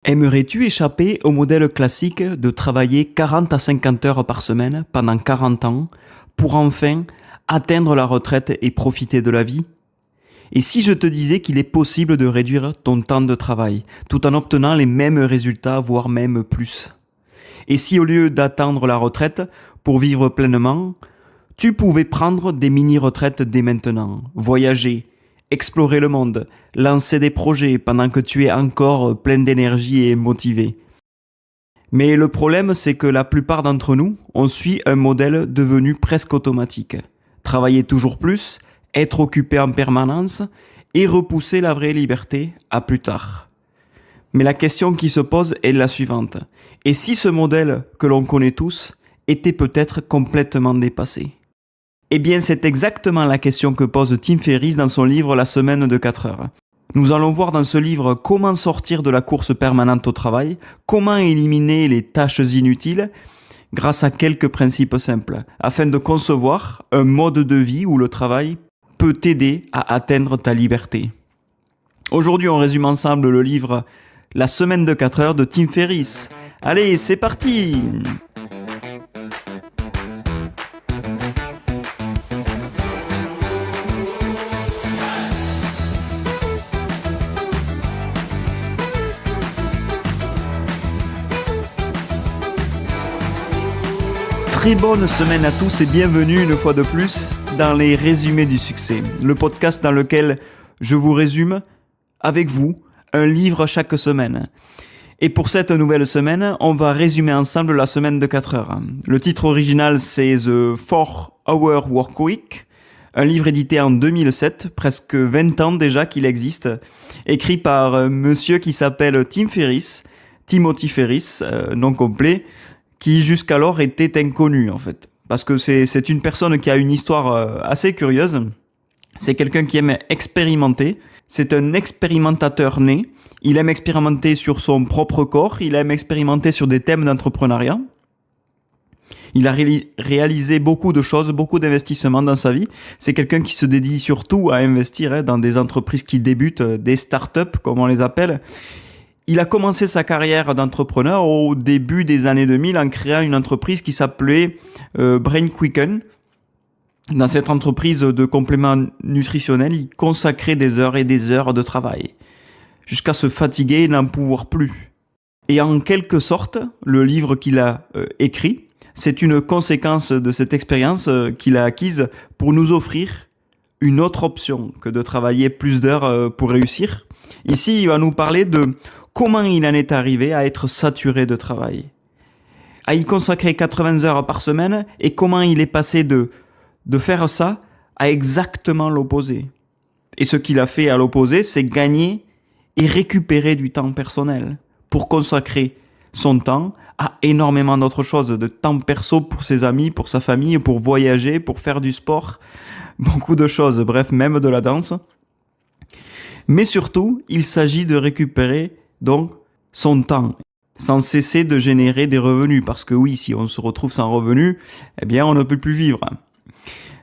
Aimerais-tu échapper au modèle classique de travailler 40 à 50 heures par semaine pendant 40 ans pour enfin atteindre la retraite et profiter de la vie? Et si je te disais qu'il est possible de réduire ton temps de travail tout en obtenant les mêmes résultats, voire même plus? Et si au lieu d'attendre la retraite pour vivre pleinement, tu pouvais prendre des mini-retraites dès maintenant, voyager, explorer le monde, lancer des projets pendant que tu es encore plein d'énergie et motivé. Mais le problème, c'est que la plupart d'entre nous, on suit un modèle devenu presque automatique. Travailler toujours plus, être occupé en permanence et repousser la vraie liberté à plus tard. Mais la question qui se pose est la suivante. Et si ce modèle que l'on connaît tous était peut-être complètement dépassé? Eh bien, c'est exactement la question que pose Tim Ferriss dans son livre La semaine de 4 heures. Nous allons voir dans ce livre comment sortir de la course permanente au travail, comment éliminer les tâches inutiles grâce à quelques principes simples, afin de concevoir un mode de vie où le travail peut t'aider à atteindre ta liberté. Aujourd'hui, on résume ensemble le livre La semaine de 4 heures de Tim Ferriss. Allez, c'est parti! Très bonne semaine à tous et bienvenue une fois de plus dans les résumés du succès, le podcast dans lequel je vous résume avec vous un livre chaque semaine. Et pour cette nouvelle semaine, on va résumer ensemble la semaine de 4 heures. Le titre original c'est The 4-Hour Workweek, un livre édité en 2007, presque 20 ans déjà qu'il existe, écrit par un monsieur qui s'appelle Tim Ferriss, Timothy Ferriss, nom complet, qui jusqu'alors était inconnu en fait. Parce que c'est une personne qui a une histoire assez curieuse. C'est quelqu'un qui aime expérimenter. C'est un expérimentateur né. Il aime expérimenter sur son propre corps. Il aime expérimenter sur des thèmes d'entrepreneuriat. Il a réalisé beaucoup de choses, beaucoup d'investissements dans sa vie. C'est quelqu'un qui se dédie surtout à investir dans des entreprises qui débutent, des startups comme on les appelle. Il a commencé sa carrière d'entrepreneur au début des années 2000 en créant une entreprise qui s'appelait Brain Quicken. Dans cette entreprise de compléments nutritionnels, il consacrait des heures et des heures de travail, jusqu'à se fatiguer et n'en pouvoir plus. Et en quelque sorte, le livre qu'il a écrit, c'est une conséquence de cette expérience qu'il a acquise pour nous offrir une autre option que de travailler plus d'heures pour réussir. Ici, il va nous parler de comment il en est arrivé à être saturé de travail, à y consacrer 80 heures par semaine et comment il est passé de faire ça à exactement l'opposé. Et ce qu'il a fait à l'opposé, c'est gagner et récupérer du temps personnel pour consacrer son temps à énormément d'autres choses, de temps perso pour ses amis, pour sa famille, pour voyager, pour faire du sport, beaucoup de choses, bref, même de la danse. Mais surtout, il s'agit de récupérer donc son temps, sans cesser de générer des revenus. Parce que oui, si on se retrouve sans revenus, eh bien on ne peut plus vivre.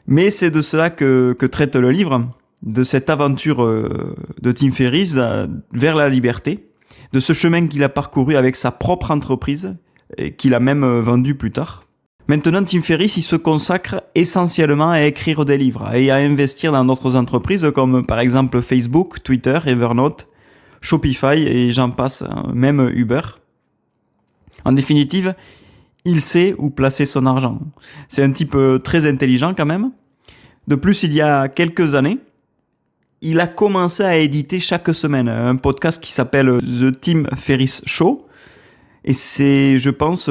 Mais c'est de cela que traite le livre, de cette aventure de Tim Ferriss vers la liberté, de ce chemin qu'il a parcouru avec sa propre entreprise, et qu'il a même vendue plus tard. Maintenant, Tim Ferriss, il se consacre essentiellement à écrire des livres et à investir dans d'autres entreprises comme par exemple Facebook, Twitter, Evernote, Shopify et j'en passe, même Uber. En définitive, il sait où placer son argent. C'est un type très intelligent quand même. De plus, il y a quelques années, il a commencé à éditer chaque semaine un podcast qui s'appelle The Tim Ferriss Show. Et c'est, je pense,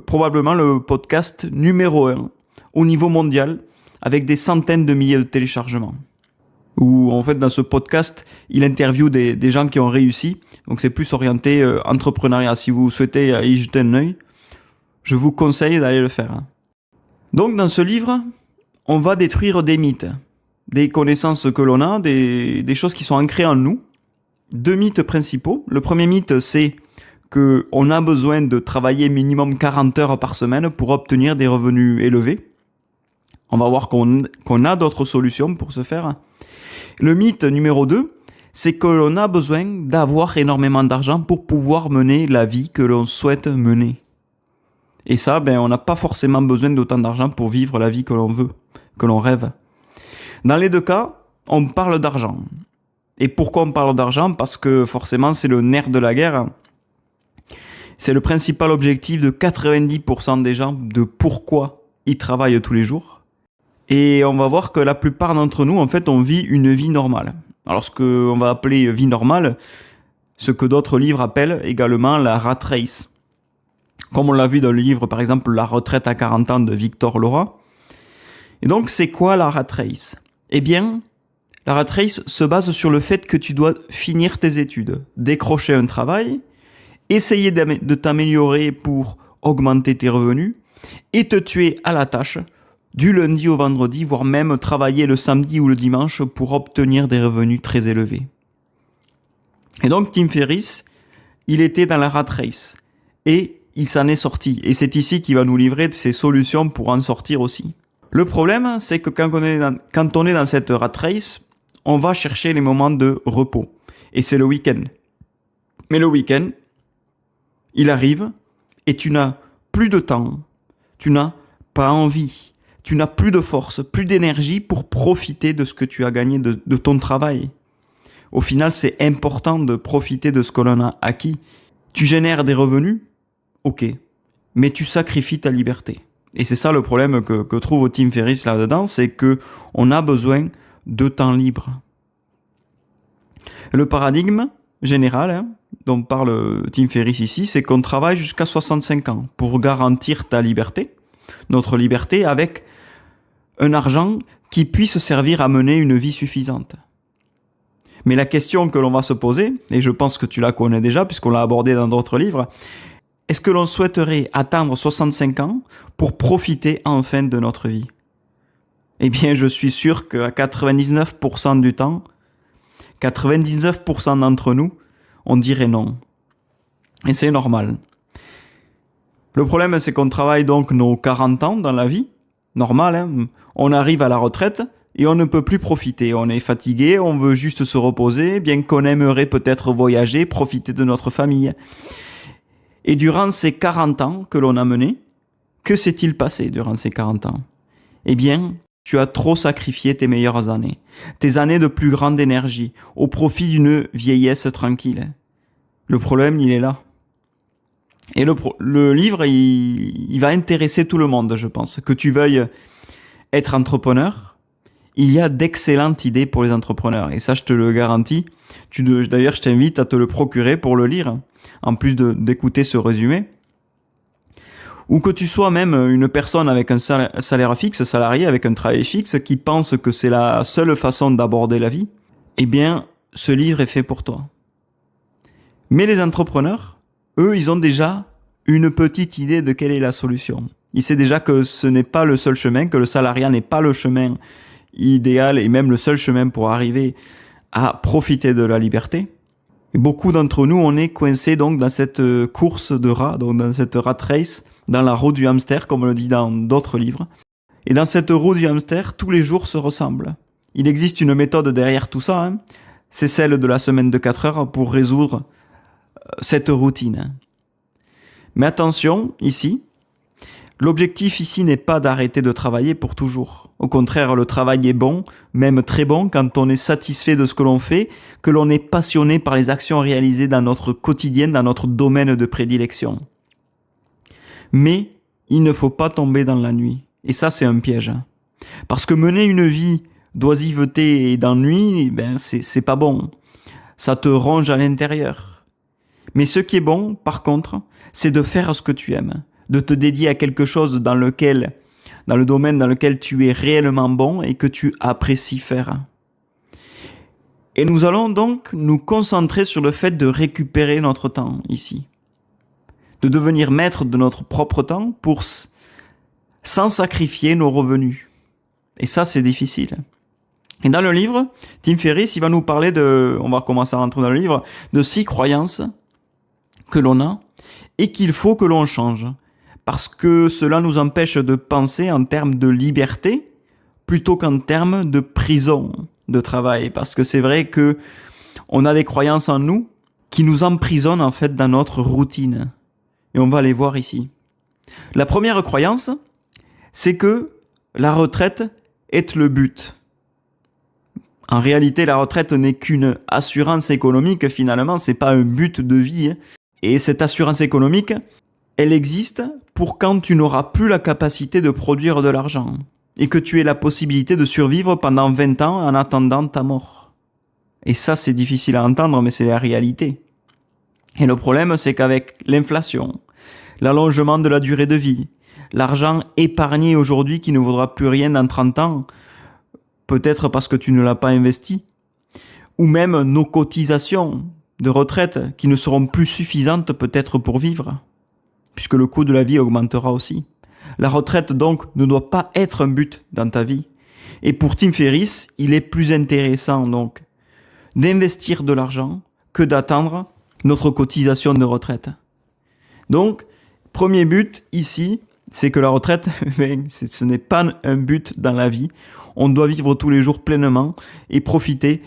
probablement le podcast numéro 1 au niveau mondial, avec des centaines de milliers de téléchargements. Où, en fait, dans ce podcast, il interviewe des gens qui ont réussi. Donc, c'est plus orienté entrepreneuriat. Si vous souhaitez y jeter un œil, je vous conseille d'aller le faire. Donc, dans ce livre, on va détruire des mythes, des connaissances que l'on a, des choses qui sont ancrées en nous. 2 mythes principaux. Le premier mythe, c'est qu'on a besoin de travailler minimum 40 heures par semaine pour obtenir des revenus élevés. On va voir qu'on a d'autres solutions pour ce faire. Le mythe numéro 2, c'est que l'on a besoin d'avoir énormément d'argent pour pouvoir mener la vie que l'on souhaite mener. Et ça, on n'a pas forcément besoin d'autant d'argent pour vivre la vie que l'on veut, que l'on rêve. Dans les deux cas, on parle d'argent. Et pourquoi on parle d'argent? Parce que forcément, c'est le nerf de la guerre. C'est le principal objectif de 90% des gens de pourquoi ils travaillent tous les jours. Et on va voir que la plupart d'entre nous, en fait, on vit une vie normale. Alors, ce qu'on va appeler vie normale, ce que d'autres livres appellent également la rat race. Comme on l'a vu dans le livre, par exemple, La retraite à 40 ans de Victor Laura. Et donc, c'est quoi la rat race? Eh bien, la rat race se base sur le fait que tu dois finir tes études, décrocher un travail, essayer de t'améliorer pour augmenter tes revenus et te tuer à la tâche du lundi au vendredi, voire même travailler le samedi ou le dimanche pour obtenir des revenus très élevés. Et donc Tim Ferriss, il était dans la rat race et il s'en est sorti. Et c'est ici qu'il va nous livrer ses solutions pour en sortir aussi. Le problème, c'est que quand on est dans cette rat race, on va chercher les moments de repos. Et c'est le week-end. Mais le week-end, il arrive et tu n'as plus de temps, tu n'as pas envie, tu n'as plus de force, plus d'énergie pour profiter de ce que tu as gagné de ton travail. Au final, c'est important de profiter de ce que l'on a acquis. Tu génères des revenus, ok, mais tu sacrifies ta liberté. Et c'est ça le problème que trouve Tim Ferriss là-dedans, c'est qu'on a besoin de temps libre. Le paradigme général dont parle Tim Ferriss ici, c'est qu'on travaille jusqu'à 65 ans pour garantir ta liberté, notre liberté, avec un argent qui puisse servir à mener une vie suffisante. Mais la question que l'on va se poser, et je pense que tu la connais déjà puisqu'on l'a abordée dans d'autres livres, est-ce que l'on souhaiterait attendre 65 ans pour profiter enfin de notre vie? Eh bien, je suis sûr qu'à 99% du temps, 99% d'entre nous, on dirait non. Et c'est normal. Le problème, c'est qu'on travaille donc nos 40 ans dans la vie, normal, on arrive à la retraite et on ne peut plus profiter. On est fatigué, on veut juste se reposer, bien qu'on aimerait peut-être voyager, profiter de notre famille. Et durant ces 40 ans que l'on a menés, que s'est-il passé durant ces 40 ans? Eh bien, tu as trop sacrifié tes meilleures années, tes années de plus grande énergie, au profit d'une vieillesse tranquille. Le problème, il est là. Et le livre, il va intéresser tout le monde, je pense. Que tu veuilles être entrepreneur, il y a d'excellentes idées pour les entrepreneurs. Et ça, je te le garantis. D'ailleurs, je t'invite à te le procurer pour le lire, en plus d'écouter ce résumé. Ou que tu sois même une personne avec un salaire fixe, salarié avec un travail fixe, qui pense que c'est la seule façon d'aborder la vie, eh bien, ce livre est fait pour toi. Mais les entrepreneurs, eux, ils ont déjà une petite idée de quelle est la solution. Ils savent déjà que ce n'est pas le seul chemin, que le salariat n'est pas le chemin idéal et même le seul chemin pour arriver à profiter de la liberté. Et beaucoup d'entre nous, on est coincés donc dans cette course de rats, donc dans cette rat race, dans la roue du hamster, comme on le dit dans d'autres livres. Et dans cette roue du hamster, tous les jours se ressemblent. Il existe une méthode derrière tout ça, c'est celle de la semaine de 4 heures pour résoudre cette routine. Mais attention, ici, l'objectif ici n'est pas d'arrêter de travailler pour toujours. Au contraire, le travail est bon, même très bon, quand on est satisfait de ce que l'on fait, que l'on est passionné par les actions réalisées dans notre quotidien, dans notre domaine de prédilection. Mais il ne faut pas tomber dans la nuit. Et ça, c'est un piège. Parce que mener une vie d'oisiveté et d'ennui, c'est pas bon. Ça te ronge à l'intérieur. Mais ce qui est bon, par contre, c'est de faire ce que tu aimes, de te dédier à quelque chose dans le domaine dans lequel tu es réellement bon et que tu apprécies faire. Et nous allons donc nous concentrer sur le fait de récupérer notre temps ici. De devenir maître de notre propre temps sans sacrifier nos revenus. Et ça, c'est difficile. Et dans le livre, Tim Ferriss, il va nous parler on va commencer à rentrer dans le livre, de 6 croyances que l'on a et qu'il faut que l'on change. Parce que cela nous empêche de penser en termes de liberté plutôt qu'en termes de prison de travail. Parce que c'est vrai que On a des croyances en nous qui nous emprisonnent en fait dans notre routine. Et on va les voir ici. La première croyance, c'est que la retraite est le but. En réalité, la retraite n'est qu'une assurance économique, finalement, c'est pas un but de vie. Et cette assurance économique, elle existe pour quand tu n'auras plus la capacité de produire de l'argent et que tu aies la possibilité de survivre pendant 20 ans en attendant ta mort. Et ça, c'est difficile à entendre, mais c'est la réalité. Et le problème, c'est qu'avec l'inflation, l'allongement de la durée de vie, l'argent épargné aujourd'hui qui ne vaudra plus rien dans 30 ans, peut-être parce que tu ne l'as pas investi, ou même nos cotisations de retraite qui ne seront plus suffisantes peut-être pour vivre, puisque le coût de la vie augmentera aussi. La retraite donc ne doit pas être un but dans ta vie. Et pour Tim Ferriss, il est plus intéressant donc d'investir de l'argent que d'attendre notre cotisation de retraite. Donc, premier but ici, c'est que la retraite, ce n'est pas un but dans la vie. On doit vivre tous les jours pleinement et profiter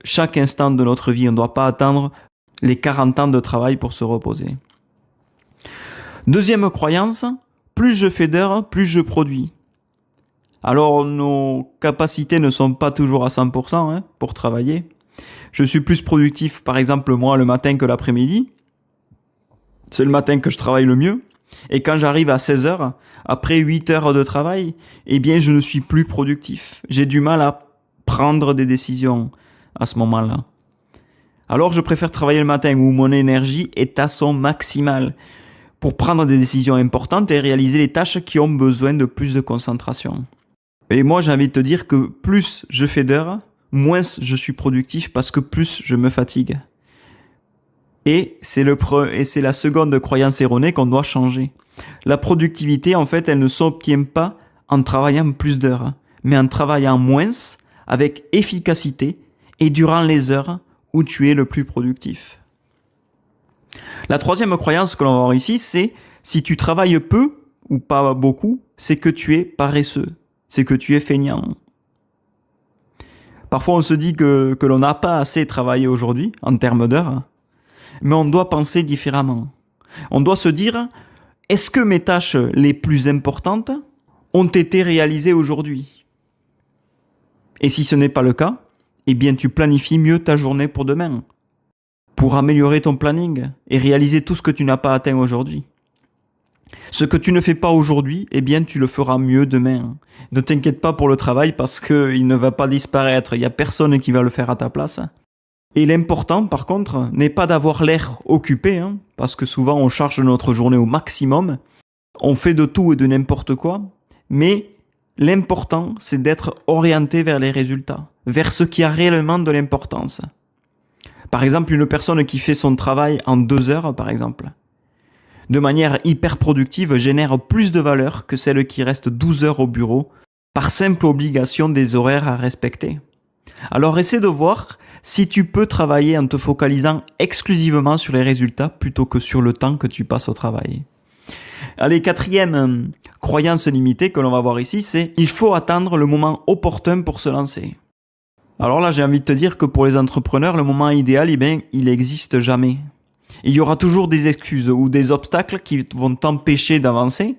chaque instant de notre vie. On ne doit pas attendre les 40 ans de travail pour se reposer. Deuxième croyance, plus je fais d'heures, plus je produis. Alors, nos capacités ne sont pas toujours à 100% pour travailler. Je suis plus productif, par exemple, moi, le matin que l'après-midi. C'est le matin que je travaille le mieux. Et quand j'arrive à 16 heures, après 8 heures de travail, eh bien, je ne suis plus productif. J'ai du mal à prendre des décisions à ce moment-là. Alors, je préfère travailler le matin où mon énergie est à son maximal pour prendre des décisions importantes et réaliser les tâches qui ont besoin de plus de concentration. Et moi, j'ai envie de te dire que plus je fais d'heures, moins je suis productif parce que plus je me fatigue. Et c'est la seconde croyance erronée qu'on doit changer. La productivité, en fait, elle ne s'obtient pas en travaillant plus d'heures, mais en travaillant moins, avec efficacité et durant les heures où tu es le plus productif. La troisième croyance que l'on va voir ici, c'est si tu travailles peu ou pas beaucoup, c'est que tu es paresseux, c'est que tu es feignant. Parfois, on se dit que l'on n'a pas assez travaillé aujourd'hui en termes d'heures, mais on doit penser différemment. On doit se dire, est-ce que mes tâches les plus importantes ont été réalisées aujourd'hui? Et si ce n'est pas le cas, eh bien tu planifies mieux ta journée pour demain, pour améliorer ton planning et réaliser tout ce que tu n'as pas atteint aujourd'hui. Ce que tu ne fais pas aujourd'hui, eh bien tu le feras mieux demain. Ne t'inquiète pas pour le travail parce qu'il ne va pas disparaître, il n'y a personne qui va le faire à ta place. Et l'important, par contre, n'est pas d'avoir l'air occupé, parce que souvent on charge notre journée au maximum, on fait de tout et de n'importe quoi, mais l'important, c'est d'être orienté vers les résultats, vers ce qui a réellement de l'importance. Par exemple, une personne qui fait son travail en 2 heures, par exemple, de manière hyper productive, génère plus de valeur que celle qui reste 12 heures au bureau, par simple obligation des horaires à respecter. Alors essaie de voir si tu peux travailler en te focalisant exclusivement sur les résultats plutôt que sur le temps que tu passes au travail. Allez, quatrième croyance limitée que l'on va voir ici, c'est il faut attendre le moment opportun pour se lancer. Alors là, j'ai envie de te dire que pour les entrepreneurs, le moment idéal, eh bien, il n'existe jamais. Il y aura toujours des excuses ou des obstacles qui vont t'empêcher d'avancer,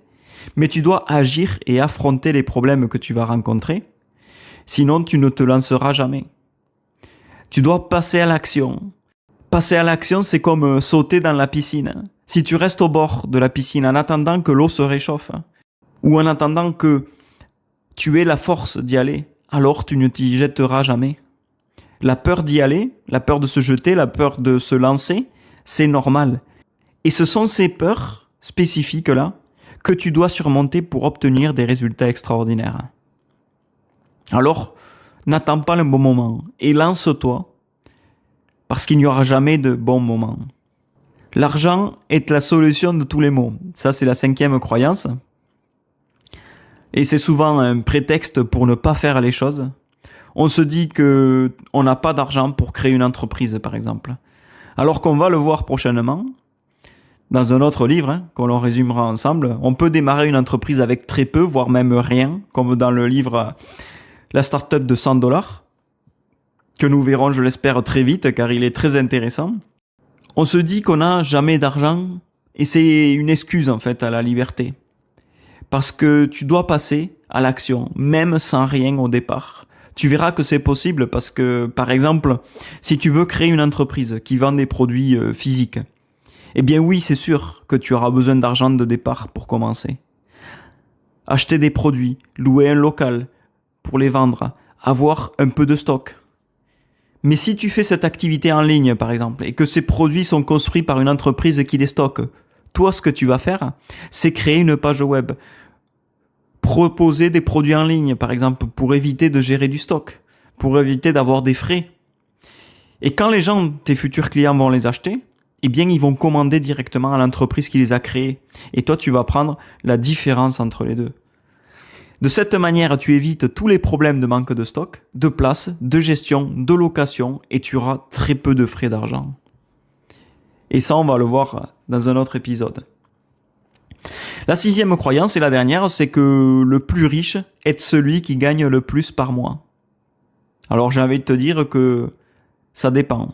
mais tu dois agir et affronter les problèmes que tu vas rencontrer. Sinon, tu ne te lanceras jamais. Tu dois passer à l'action. Passer à l'action, c'est comme sauter dans la piscine. Si tu restes au bord de la piscine en attendant que l'eau se réchauffe, ou en attendant que tu aies la force d'y aller, alors tu ne t'y jetteras jamais. La peur d'y aller, la peur de se jeter, la peur de se lancer, c'est normal. Et ce sont ces peurs spécifiques-là que tu dois surmonter pour obtenir des résultats extraordinaires. Alors, n'attends pas le bon moment et lance-toi parce qu'il n'y aura jamais de bon moment. L'argent est la solution de tous les maux. Ça, c'est la 5e croyance. Et c'est souvent un prétexte pour ne pas faire les choses. On se dit qu'on n'a pas d'argent pour créer une entreprise, par exemple. Alors qu'on va le voir prochainement, dans un autre livre, qu'on l'on résumera ensemble, on peut démarrer une entreprise avec très peu, voire même rien, comme dans le livre La Startup de $100. que nous verrons, je l'espère, très vite, car il est très intéressant. On se dit qu'on n'a jamais d'argent, et c'est une excuse en fait à la liberté. Parce que tu dois passer à l'action, même sans rien au départ. Tu verras que c'est possible parce que, par exemple, si tu veux créer une entreprise qui vend des produits physiques, eh bien oui, c'est sûr que tu auras besoin d'argent de départ pour commencer. Acheter des produits, louer un local pour les vendre, avoir un peu de stock. Mais si tu fais cette activité en ligne, par exemple, et que ces produits sont construits par une entreprise qui les stocke, toi, ce que tu vas faire, c'est créer une page web. Proposer des produits en ligne, par exemple, pour éviter de gérer du stock, pour éviter d'avoir des frais. Et quand les gens, tes futurs clients, vont les acheter, eh bien, ils vont commander directement à l'entreprise qui les a créés. Et toi, tu vas prendre la différence entre les deux. De cette manière, tu évites tous les problèmes de manque de stock, de place, de gestion, de location, et tu auras très peu de frais d'argent. Et ça, on va le voir dans un autre épisode. La 6e croyance, et la dernière, c'est que le plus riche est celui qui gagne le plus par mois. Alors j'ai envie de te dire que ça dépend.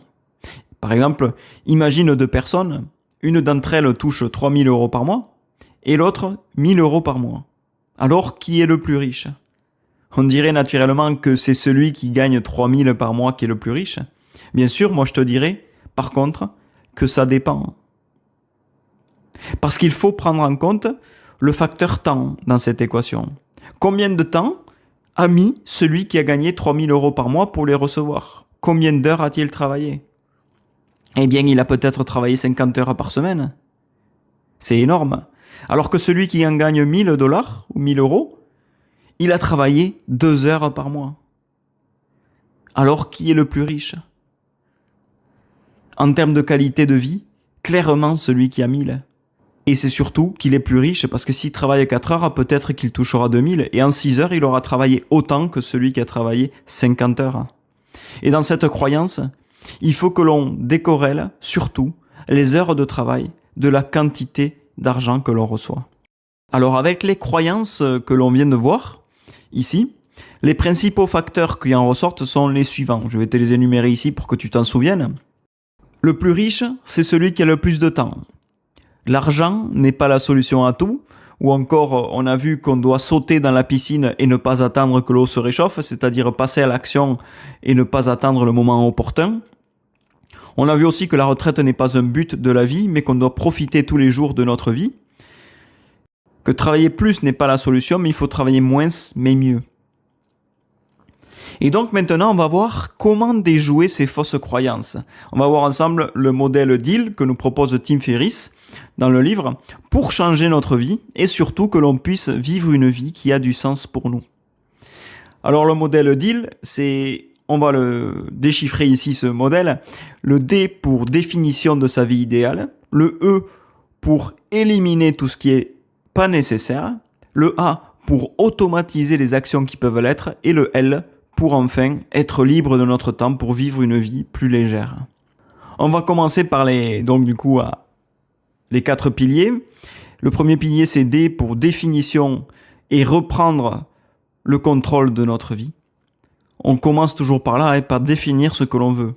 Par exemple, imagine 2 personnes, une d'entre elles touche 3 000 euros par mois, et l'autre 1 000 euros par mois. Alors, qui est le plus riche ? On dirait naturellement que c'est celui qui gagne 3 000 par mois qui est le plus riche. Bien sûr, moi je te dirais, par contre, que ça dépend. Parce qu'il faut prendre en compte le facteur temps dans cette équation. Combien de temps a mis celui qui a gagné 3 000 euros par mois pour les recevoir ? Combien d'heures a-t-il travaillé ? Eh bien, il a peut-être travaillé 50 heures par semaine. C'est énorme. Alors que celui qui en gagne 1 000 $ ou 1 000 euros, il a travaillé 2 heures par mois. Alors, qui est le plus riche ? En termes de qualité de vie, clairement celui qui a 1 000. Et c'est surtout qu'il est plus riche parce que s'il travaille 4 heures, peut-être qu'il touchera 2 000 et en 6 heures, il aura travaillé autant que celui qui a travaillé 50 heures. Et dans cette croyance, il faut que l'on décorrèle surtout les heures de travail de la quantité d'argent que l'on reçoit. Alors avec les croyances que l'on vient de voir ici, les principaux facteurs qui en ressortent sont les suivants. Je vais te les énumérer ici pour que tu t'en souviennes. Le plus riche, c'est celui qui a le plus de temps. L'argent n'est pas la solution à tout, ou encore on a vu qu'on doit sauter dans la piscine et ne pas attendre que l'eau se réchauffe, c'est-à-dire passer à l'action et ne pas attendre le moment opportun. On a vu aussi que la retraite n'est pas un but de la vie, mais qu'on doit profiter tous les jours de notre vie. Que travailler plus n'est pas la solution, mais il faut travailler moins, mais mieux. Et donc maintenant, on va voir comment déjouer ces fausses croyances. On va voir ensemble le modèle DEAL que nous propose Tim Ferriss dans le livre pour changer notre vie et surtout que l'on puisse vivre une vie qui a du sens pour nous. Alors le modèle DEAL, on va le déchiffrer ici ce modèle. Le D pour définition de sa vie idéale, le E pour éliminer tout ce qui est pas nécessaire, le A pour automatiser les actions qui peuvent l'être et le L pour enfin être libre de notre temps pour vivre une vie plus légère. On va commencer par les 4 piliers. Le premier pilier, c'est D pour définition et reprendre le contrôle de notre vie. On commence toujours par là, par définir ce que l'on veut.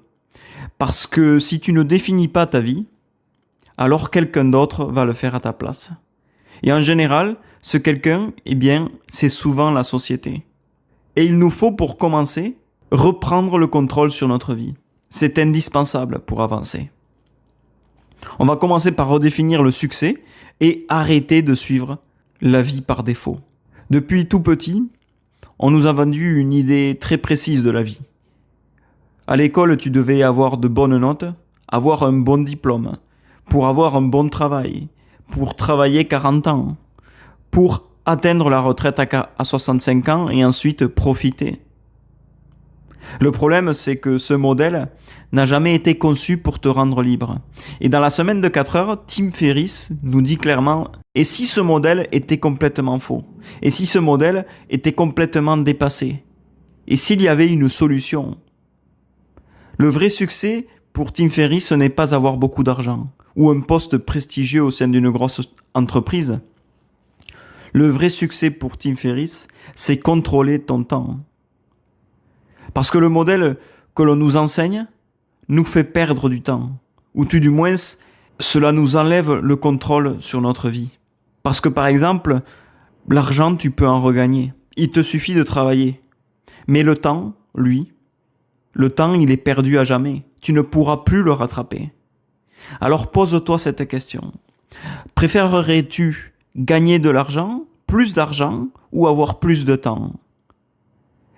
Parce que si tu ne définis pas ta vie, alors quelqu'un d'autre va le faire à ta place. Et en général, ce quelqu'un, c'est souvent la société. Et il nous faut, pour commencer, reprendre le contrôle sur notre vie. C'est indispensable pour avancer. On va commencer par redéfinir le succès et arrêter de suivre la vie par défaut. Depuis tout petit, on nous a vendu une idée très précise de la vie. À l'école, tu devais avoir de bonnes notes, avoir un bon diplôme, pour avoir un bon travail, pour travailler 40 ans, pour atteindre la retraite à 65 ans et ensuite profiter. Le problème, c'est que ce modèle n'a jamais été conçu pour te rendre libre. Et dans la semaine de 4 heures, Tim Ferriss nous dit clairement « Et si ce modèle était complètement faux ? Et si ce modèle était complètement dépassé ? Et s'il y avait une solution ?» Le vrai succès pour Tim Ferriss, ce n'est pas avoir beaucoup d'argent ou un poste prestigieux au sein d'une grosse entreprise. Le vrai succès pour Tim Ferriss, c'est contrôler ton temps. Parce que le modèle que l'on nous enseigne nous fait perdre du temps, ou tout du moins, cela nous enlève le contrôle sur notre vie. Parce que par exemple, l'argent, tu peux en regagner. Il te suffit de travailler. Mais le temps, lui, le temps, il est perdu à jamais. Tu ne pourras plus le rattraper. Alors pose-toi cette question. Préférerais-tu gagner de l'argent, plus d'argent, ou avoir plus de temps?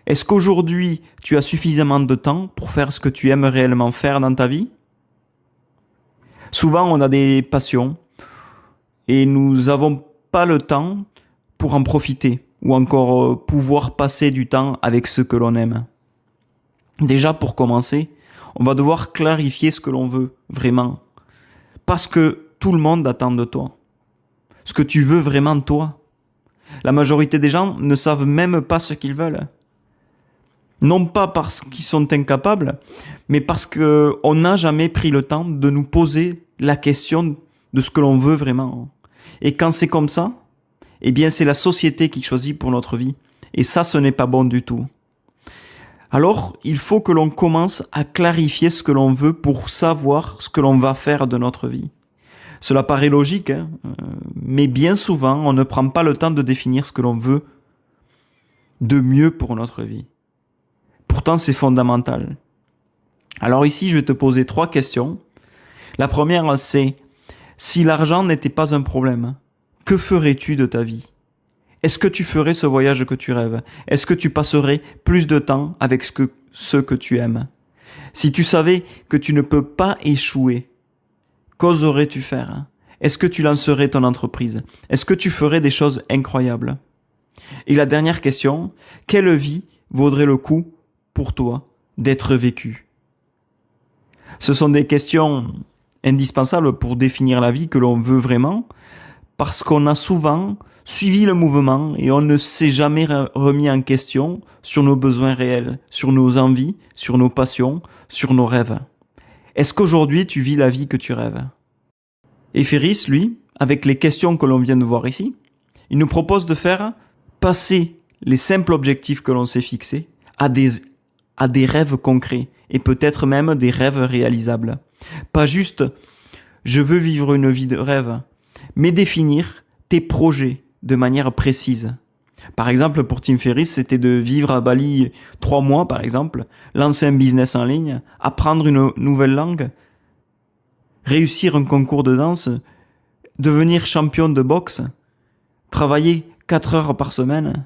Est-ce qu'aujourd'hui, tu as suffisamment de temps pour faire ce que tu aimes réellement faire dans ta vie? Souvent, on a des passions et nous n'avons pas le temps pour en profiter ou encore pouvoir passer du temps avec ce que l'on aime. Déjà, pour commencer, on va devoir clarifier ce que l'on veut vraiment. Parce que tout le monde attend de toi. Ce que tu veux vraiment toi. La majorité des gens ne savent même pas ce qu'ils veulent. Non pas parce qu'ils sont incapables, mais parce qu'on n'a jamais pris le temps de nous poser la question de ce que l'on veut vraiment. Et quand c'est comme ça, eh bien c'est la société qui choisit pour notre vie. Et ça, ce n'est pas bon du tout. Alors, il faut que l'on commence à clarifier ce que l'on veut pour savoir ce que l'on va faire de notre vie. Cela paraît logique, mais bien souvent, on ne prend pas le temps de définir ce que l'on veut de mieux pour notre vie. Pourtant, c'est fondamental. Alors ici, je vais te poser 3 questions. La première, c'est si l'argent n'était pas un problème, que ferais-tu de ta vie? Est-ce que tu ferais ce voyage que tu rêves? Est-ce que tu passerais plus de temps avec ce que tu aimes? Si tu savais que tu ne peux pas échouer, qu'oserais-tu faire? Est-ce que tu lancerais ton entreprise? Est-ce que tu ferais des choses incroyables? Et la dernière question, quelle vie vaudrait le coup pour toi d'être vécue? Ce sont des questions indispensables pour définir la vie que l'on veut vraiment, parce qu'on a souvent suivi le mouvement et on ne s'est jamais remis en question sur nos besoins réels, sur nos envies, sur nos passions, sur nos rêves. Est-ce qu'aujourd'hui tu vis la vie que tu rêves? Et Ferriss, lui, avec les questions que l'on vient de voir ici, il nous propose de faire passer les simples objectifs que l'on s'est fixés à des rêves concrets et peut-être même des rêves réalisables. Pas juste « je veux vivre une vie de rêve », mais définir tes projets de manière précise. Par exemple, pour Tim Ferriss, c'était de vivre à Bali 3 mois, par exemple, lancer un business en ligne, apprendre une nouvelle langue, réussir un concours de danse, devenir champion de boxe, travailler 4 heures par semaine.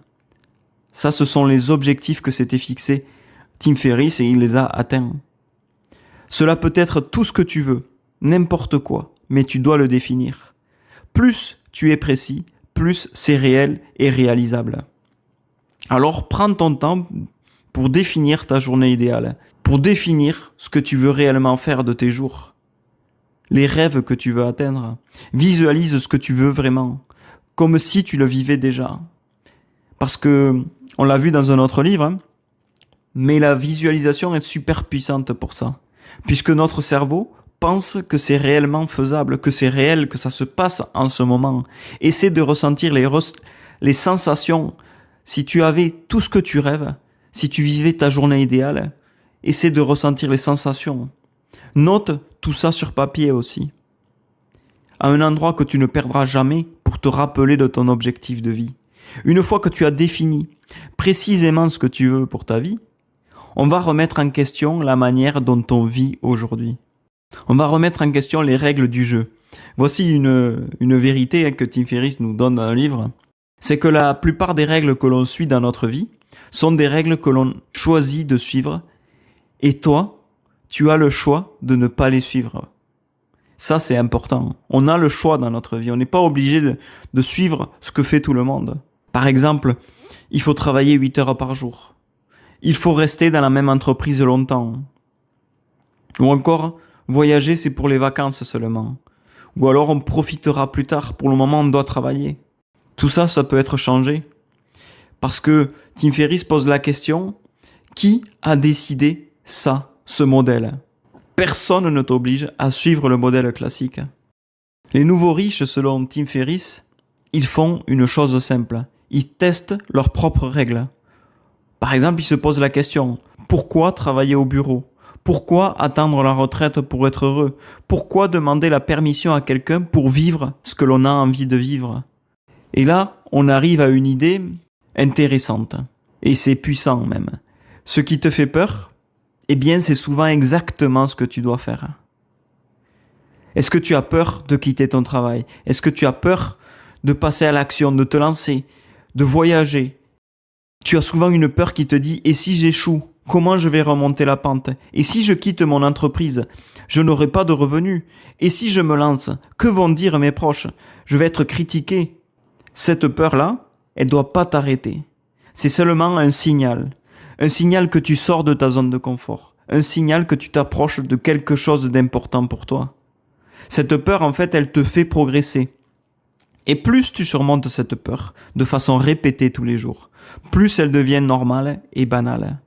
Ça, ce sont les objectifs que s'était fixé Tim Ferriss et il les a atteints. Cela peut être tout ce que tu veux, n'importe quoi, mais tu dois le définir. Plus tu es précis, plus c'est réel et réalisable. Alors prends ton temps pour définir ta journée idéale, pour définir ce que tu veux réellement faire de tes jours, les rêves que tu veux atteindre. Visualise ce que tu veux vraiment, comme si tu le vivais déjà. Parce que, on l'a vu dans un autre livre, mais la visualisation est super puissante pour ça, puisque notre cerveau pense que c'est réellement faisable, que c'est réel, que ça se passe en ce moment. Essaie de ressentir les sensations. Si tu avais tout ce que tu rêves, si tu vivais ta journée idéale, essaie de ressentir les sensations. Note tout ça sur papier aussi, à un endroit que tu ne perdras jamais pour te rappeler de ton objectif de vie. Une fois que tu as défini précisément ce que tu veux pour ta vie, on va remettre en question la manière dont on vit aujourd'hui. On va remettre en question les règles du jeu. Voici une vérité que Tim Ferriss nous donne dans le livre. C'est que la plupart des règles que l'on suit dans notre vie sont des règles que l'on choisit de suivre. Et toi, tu as le choix de ne pas les suivre. Ça, c'est important. On a le choix dans notre vie. On n'est pas obligé de suivre ce que fait tout le monde. Par exemple, il faut travailler 8 heures par jour. Il faut rester dans la même entreprise longtemps. Ou encore, voyager, c'est pour les vacances seulement. Ou alors, on profitera plus tard. Pour le moment, on doit travailler. Tout ça, ça peut être changé. Parce que Tim Ferriss pose la question, qui a décidé ça, ce modèle? Personne ne t'oblige à suivre le modèle classique. Les nouveaux riches, selon Tim Ferriss, ils font une chose simple. Ils testent leurs propres règles. Par exemple, ils se posent la question, Pourquoi travailler au bureau? Pourquoi attendre la retraite pour être heureux? Pourquoi demander la permission à quelqu'un pour vivre ce que l'on a envie de vivre? Et là, on arrive à une idée intéressante. Et c'est puissant même. Ce qui te fait peur, eh bien c'est souvent exactement ce que tu dois faire. Est-ce que tu as peur de quitter ton travail? Est-ce que tu as peur de passer à l'action, de te lancer, de voyager? Tu as souvent une peur qui te dit « Et si j'échoue? Comment je vais remonter la pente? Et si je quitte mon entreprise? Je n'aurai pas de revenus. Et si je me lance? Que vont dire mes proches? Je vais être critiqué. » Cette peur-là, elle ne doit pas t'arrêter. C'est seulement un signal. Un signal que tu sors de ta zone de confort. Un signal que tu t'approches de quelque chose d'important pour toi. Cette peur, en fait, elle te fait progresser. Et plus tu surmontes cette peur, de façon répétée tous les jours, plus elle devient normale et banale.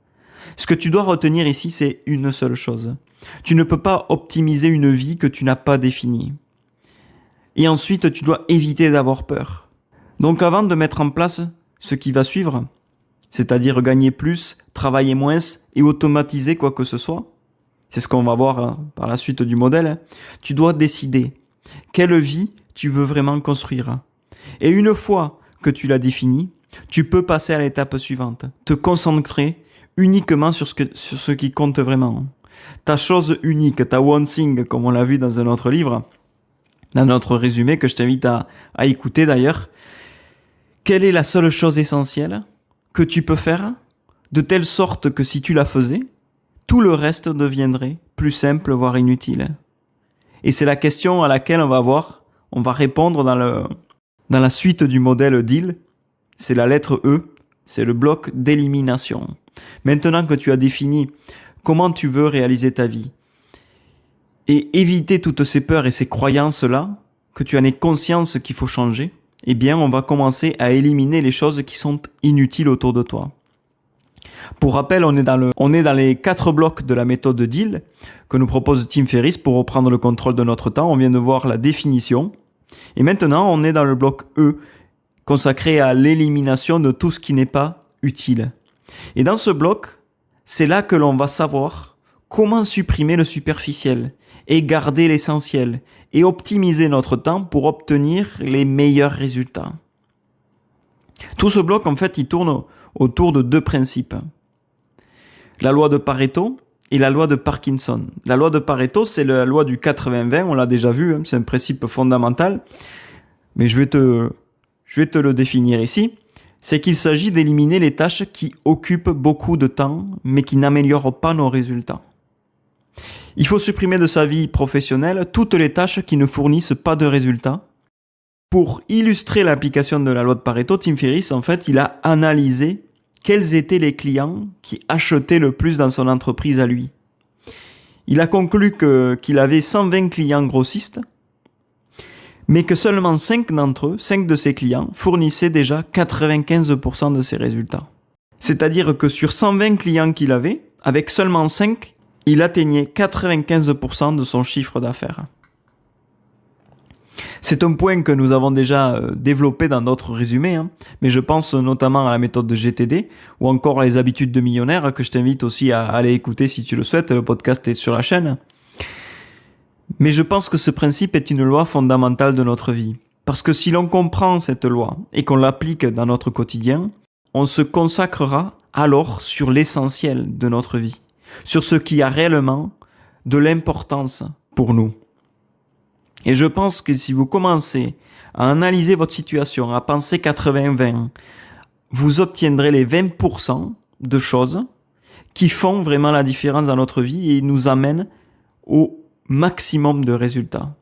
Ce que tu dois retenir ici, c'est une seule chose. Tu ne peux pas optimiser une vie que tu n'as pas définie. Et ensuite, tu dois éviter d'avoir peur. Donc avant de mettre en place ce qui va suivre, c'est-à-dire gagner plus, travailler moins et automatiser quoi que ce soit, c'est ce qu'on va voir par la suite du modèle, tu dois décider quelle vie tu veux vraiment construire. Et une fois que tu l'as définie, tu peux passer à l'étape suivante, te concentrer uniquement sur ce qui compte vraiment. Ta chose unique, ta one thing, comme on l'a vu dans un autre livre, dans notre résumé que je t'invite à écouter d'ailleurs. Quelle est la seule chose essentielle que tu peux faire de telle sorte que si tu la faisais, tout le reste deviendrait plus simple, voire inutile. Et c'est la question à laquelle on va répondre dans la suite du modèle DEAL. C'est la lettre E, c'est le bloc d'élimination. Maintenant que tu as défini comment tu veux réaliser ta vie et éviter toutes ces peurs et ces croyances-là, que tu en aies conscience qu'il faut changer, eh bien on va commencer à éliminer les choses qui sont inutiles autour de toi. Pour rappel, on est dans les 4 blocs de la méthode DEAL que nous propose Tim Ferriss pour reprendre le contrôle de notre temps. On vient de voir la définition. Et maintenant, on est dans le bloc E, consacré à l'élimination de tout ce qui n'est pas utile. Et dans ce bloc, c'est là que l'on va savoir comment supprimer le superficiel et garder l'essentiel et optimiser notre temps pour obtenir les meilleurs résultats. Tout ce bloc, en fait, il tourne autour de 2 principes. La loi de Pareto et la loi de Parkinson. La loi de Pareto, c'est la loi du 80-20, on l'a déjà vu, c'est un principe fondamental, mais je vais te le définir ici. C'est qu'il s'agit d'éliminer les tâches qui occupent beaucoup de temps, mais qui n'améliorent pas nos résultats. Il faut supprimer de sa vie professionnelle toutes les tâches qui ne fournissent pas de résultats. Pour illustrer l'application de la loi de Pareto, Tim Ferriss, en fait, il a analysé quels étaient les clients qui achetaient le plus dans son entreprise à lui. Il a conclu qu'il avait 120 clients grossistes, mais que seulement 5 d'entre eux, 5 de ses clients, fournissaient déjà 95% de ses résultats. C'est-à-dire que sur 120 clients qu'il avait, avec seulement 5, il atteignait 95% de son chiffre d'affaires. C'est un point que nous avons déjà développé dans d'autres résumés, mais je pense notamment à la méthode de GTD ou encore à les habitudes de millionnaire que je t'invite aussi à aller écouter si tu le souhaites, le podcast est sur la chaîne. Mais je pense que ce principe est une loi fondamentale de notre vie. Parce que si l'on comprend cette loi et qu'on l'applique dans notre quotidien, on se consacrera alors sur l'essentiel de notre vie, sur ce qui a réellement de l'importance pour nous. Et je pense que si vous commencez à analyser votre situation, à penser 80-20, vous obtiendrez les 20% de choses qui font vraiment la différence dans notre vie et nous amènent au maximum de résultats.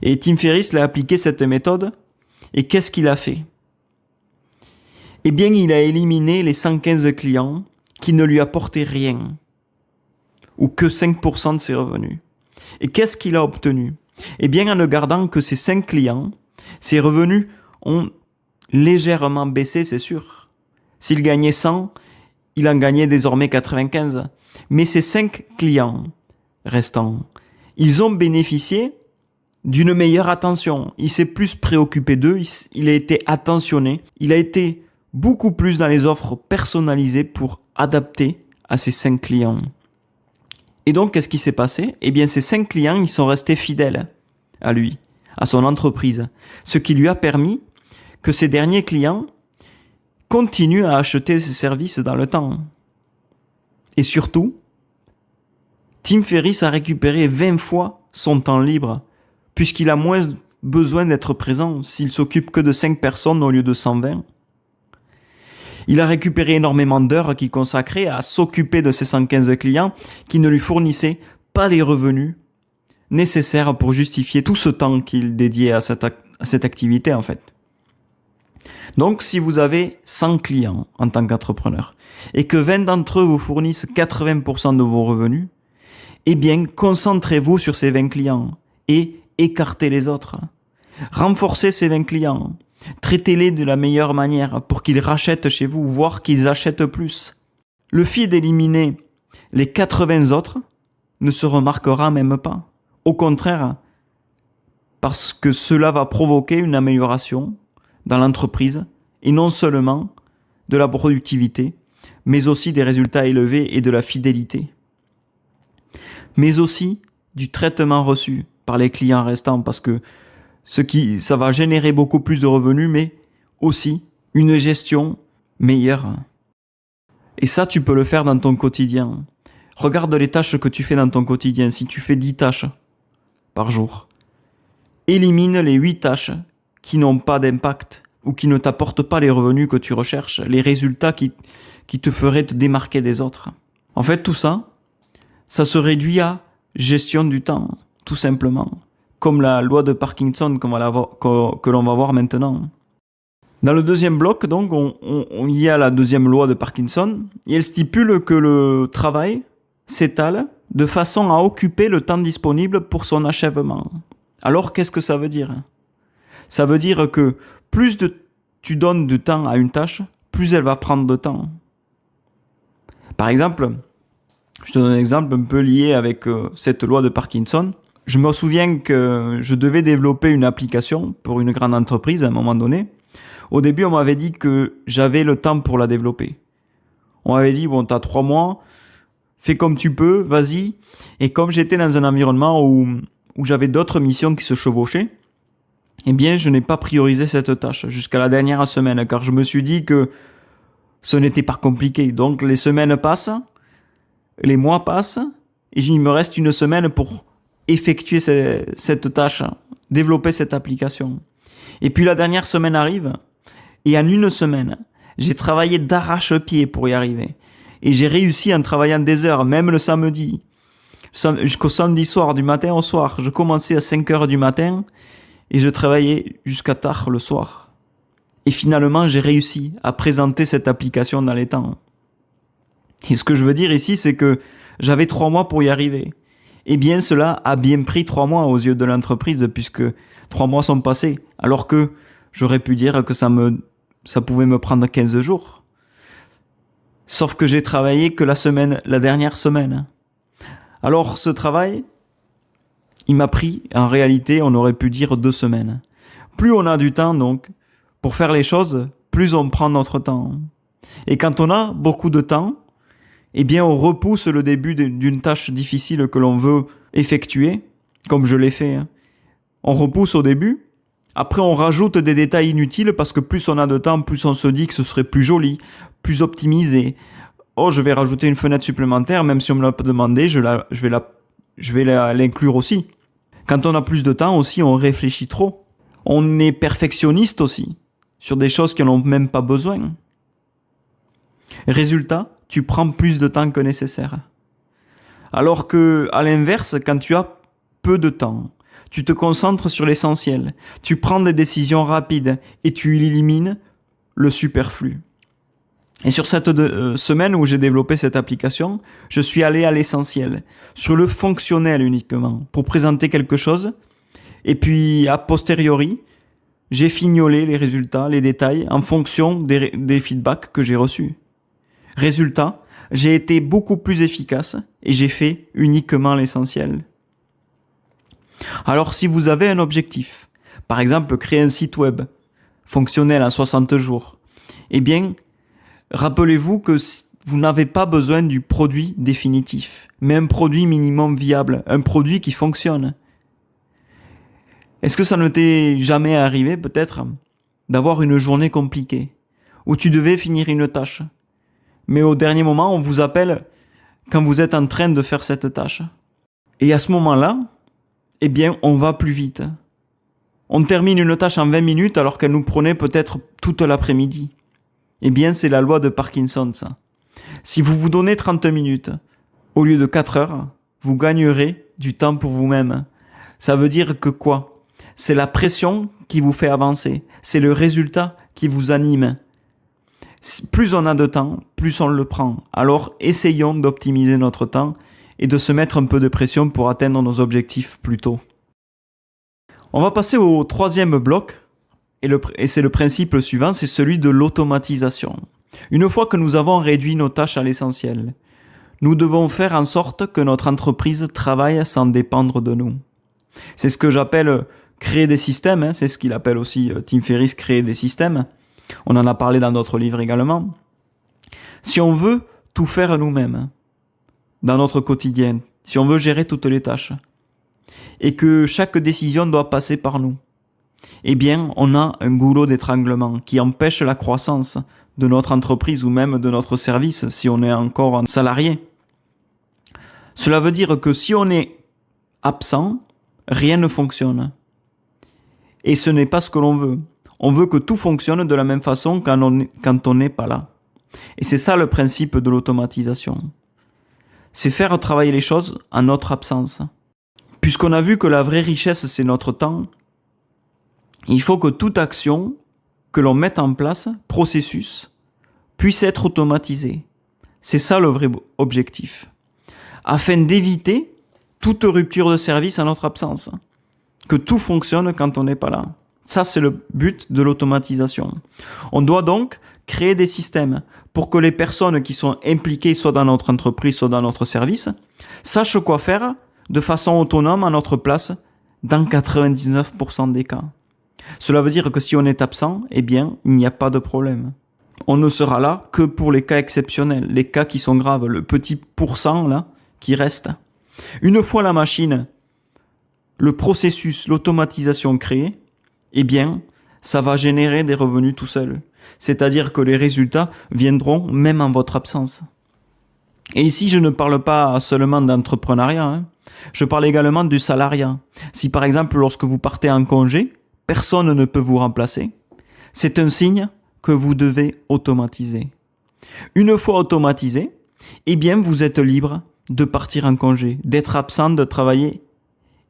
Et Tim Ferriss a appliqué cette méthode, et qu'est-ce qu'il a fait? Eh bien, il a éliminé les 115 clients qui ne lui apportaient rien, ou que 5% de ses revenus. Et qu'est-ce qu'il a obtenu? Eh bien, en ne gardant que ces 5 clients, ses revenus ont légèrement baissé, c'est sûr. S'il gagnait 100, il en gagnait désormais 95. Mais ces 5 clients restants, ils ont bénéficié d'une meilleure attention. Il s'est plus préoccupé d'eux, il a été attentionné, il a été beaucoup plus dans les offres personnalisées pour adapter à ces 5 clients. Et donc, qu'est-ce qui s'est passé? Eh bien, ces 5 clients, ils sont restés fidèles à lui, à son entreprise. Ce qui lui a permis que ces derniers clients continuent à acheter ses services dans le temps. Et surtout, Tim Ferriss a récupéré 20 fois son temps libre, puisqu'il a moins besoin d'être présent s'il s'occupe que de 5 personnes au lieu de 120. Il a récupéré énormément d'heures qu'il consacrait à s'occuper de ses 115 clients qui ne lui fournissaient pas les revenus nécessaires pour justifier tout ce temps qu'il dédiait à cette activité en fait. Donc si vous avez 100 clients en tant qu'entrepreneur et que 20 d'entre eux vous fournissent 80% de vos revenus, eh bien concentrez-vous sur ces 20 clients et écartez les autres. Renforcez ces 20 clients. Traitez-les de la meilleure manière pour qu'ils rachètent chez vous, voire qu'ils achètent plus. Le fait d'éliminer les 80 autres ne se remarquera même pas. Au contraire, parce que cela va provoquer une amélioration dans l'entreprise et non seulement de la productivité, mais aussi des résultats élevés et de la fidélité. Mais aussi du traitement reçu par les clients restants parce que ça va générer beaucoup plus de revenus, mais aussi une gestion meilleure. Et ça, tu peux le faire dans ton quotidien. Regarde les tâches que tu fais dans ton quotidien. Si tu fais 10 tâches par jour, élimine les 8 tâches qui n'ont pas d'impact ou qui ne t'apportent pas les revenus que tu recherches, les résultats qui te feraient te démarquer des autres. En fait, tout ça, ça se réduit à gestion du temps, tout simplement. Comme la loi de Parkinson que l'on va voir maintenant. Dans le deuxième bloc, donc, il y a la deuxième loi de Parkinson, et elle stipule que le travail s'étale de façon à occuper le temps disponible pour son achèvement. Alors, qu'est-ce que ça veut dire? Ça veut dire que plus tu donnes du temps à une tâche, plus elle va prendre de temps. Par exemple, je te donne un exemple un peu lié avec cette loi de Parkinson. Je me souviens que je devais développer une application pour une grande entreprise à un moment donné. Au début, on m'avait dit que j'avais le temps pour la développer. On m'avait dit, bon, t'as 3 mois, fais comme tu peux, vas-y. Et comme j'étais dans un environnement où j'avais d'autres missions qui se chevauchaient, eh bien, je n'ai pas priorisé cette tâche jusqu'à la dernière semaine, car je me suis dit que ce n'était pas compliqué. Donc, les semaines passent, les mois passent, et il me reste une semaine pour effectuer cette tâche, développer cette application. Et puis la dernière semaine arrive, et en une semaine, j'ai travaillé d'arrache-pied pour y arriver. Et j'ai réussi en travaillant des heures, même le samedi, jusqu'au samedi soir, du matin au soir. Je commençais à 5 heures du matin, et je travaillais jusqu'à tard le soir. Et finalement, j'ai réussi à présenter cette application dans les temps. Et ce que je veux dire ici, c'est que j'avais 3 mois pour y arriver. Eh bien, cela a bien pris 3 mois aux yeux de l'entreprise, puisque 3 mois sont passés, alors que j'aurais pu dire que ça pouvait me prendre 15 jours. Sauf que j'ai travaillé que la dernière semaine. Alors, ce travail, il m'a pris, en réalité, on aurait pu dire 2 semaines. Plus on a du temps, donc, pour faire les choses, plus on prend notre temps. Et quand on a beaucoup de temps, eh bien, on repousse le début d'une tâche difficile que l'on veut effectuer, comme je l'ai fait. On repousse au début. Après, on rajoute des détails inutiles parce que plus on a de temps, plus on se dit que ce serait plus joli, plus optimisé. Oh, je vais rajouter une fenêtre supplémentaire, même si on me l'a pas demandé, je vais l'inclure aussi. Quand on a plus de temps aussi, on réfléchit trop. On est perfectionniste aussi, sur des choses qui n'en ont même pas besoin. Résultat, tu prends plus de temps que nécessaire. Alors que, à l'inverse, quand tu as peu de temps, tu te concentres sur l'essentiel, tu prends des décisions rapides et tu élimines le superflu. Et sur cette semaine où j'ai développé cette application, je suis allé à l'essentiel, sur le fonctionnel uniquement, pour présenter quelque chose. Et puis, a posteriori, j'ai fignolé les résultats, les détails, en fonction des feedbacks que j'ai reçus. Résultat, j'ai été beaucoup plus efficace et j'ai fait uniquement l'essentiel. Alors si vous avez un objectif, par exemple créer un site web fonctionnel en 60 jours, Eh bien, rappelez-vous que vous n'avez pas besoin du produit définitif, mais un produit minimum viable, un produit qui fonctionne. Est-ce que ça ne t'est jamais arrivé peut-être d'avoir une journée compliquée, où tu devais finir une tâche, mais au dernier moment on vous appelle quand vous êtes en train de faire cette tâche. Et à ce moment-là, eh bien on va plus vite. On termine une tâche en 20 minutes alors qu'elle nous prenait peut-être toute l'après-midi. Eh bien c'est la loi de Parkinson ça. Si vous vous donnez 30 minutes au lieu de 4 heures, vous gagnerez du temps pour vous-même. Ça veut dire que quoi ? C'est la pression qui vous fait avancer. C'est le résultat qui vous anime. Plus on a de temps, plus on le prend. Alors essayons d'optimiser notre temps et de se mettre un peu de pression pour atteindre nos objectifs plus tôt. On va passer au troisième bloc, et c'est le principe suivant, c'est celui de l'automatisation. Une fois que nous avons réduit nos tâches à l'essentiel, nous devons faire en sorte que notre entreprise travaille sans dépendre de nous. C'est ce que j'appelle créer des systèmes, c'est ce qu'il appelle aussi Tim Ferriss, créer des systèmes. On en a parlé dans d'autres livres également. Si on veut tout faire nous-mêmes, dans notre quotidien, si on veut gérer toutes les tâches, et que chaque décision doit passer par nous, eh bien, on a un goulot d'étranglement qui empêche la croissance de notre entreprise ou même de notre service si on est encore un salarié. Cela veut dire que si on est absent, rien ne fonctionne. Et ce n'est pas ce que l'on veut. On veut que tout fonctionne de la même façon quand on n'est pas là. Et c'est ça le principe de l'automatisation. C'est faire travailler les choses en notre absence. Puisqu'on a vu que la vraie richesse, c'est notre temps, il faut que toute action que l'on mette en place, processus, puisse être automatisée. C'est ça le vrai objectif. Afin d'éviter toute rupture de service en notre absence. Que tout fonctionne quand on n'est pas là. Ça, c'est le but de l'automatisation. On doit donc créer des systèmes pour que les personnes qui sont impliquées, soit dans notre entreprise, soit dans notre service, sachent quoi faire de façon autonome à notre place dans 99% des cas. Cela veut dire que si on est absent, eh bien, il n'y a pas de problème. On ne sera là que pour les cas exceptionnels, les cas qui sont graves, le petit pourcent là qui reste. Une fois la machine, le processus, l'automatisation créée, eh bien, ça va générer des revenus tout seul. C'est-à-dire que les résultats viendront même en votre absence. Et ici, je ne parle pas seulement d'entrepreneuriat, je parle également du salariat. Si par exemple, lorsque vous partez en congé, personne ne peut vous remplacer, c'est un signe que vous devez automatiser. Une fois automatisé, eh bien, vous êtes libre de partir en congé, d'être absent, de travailler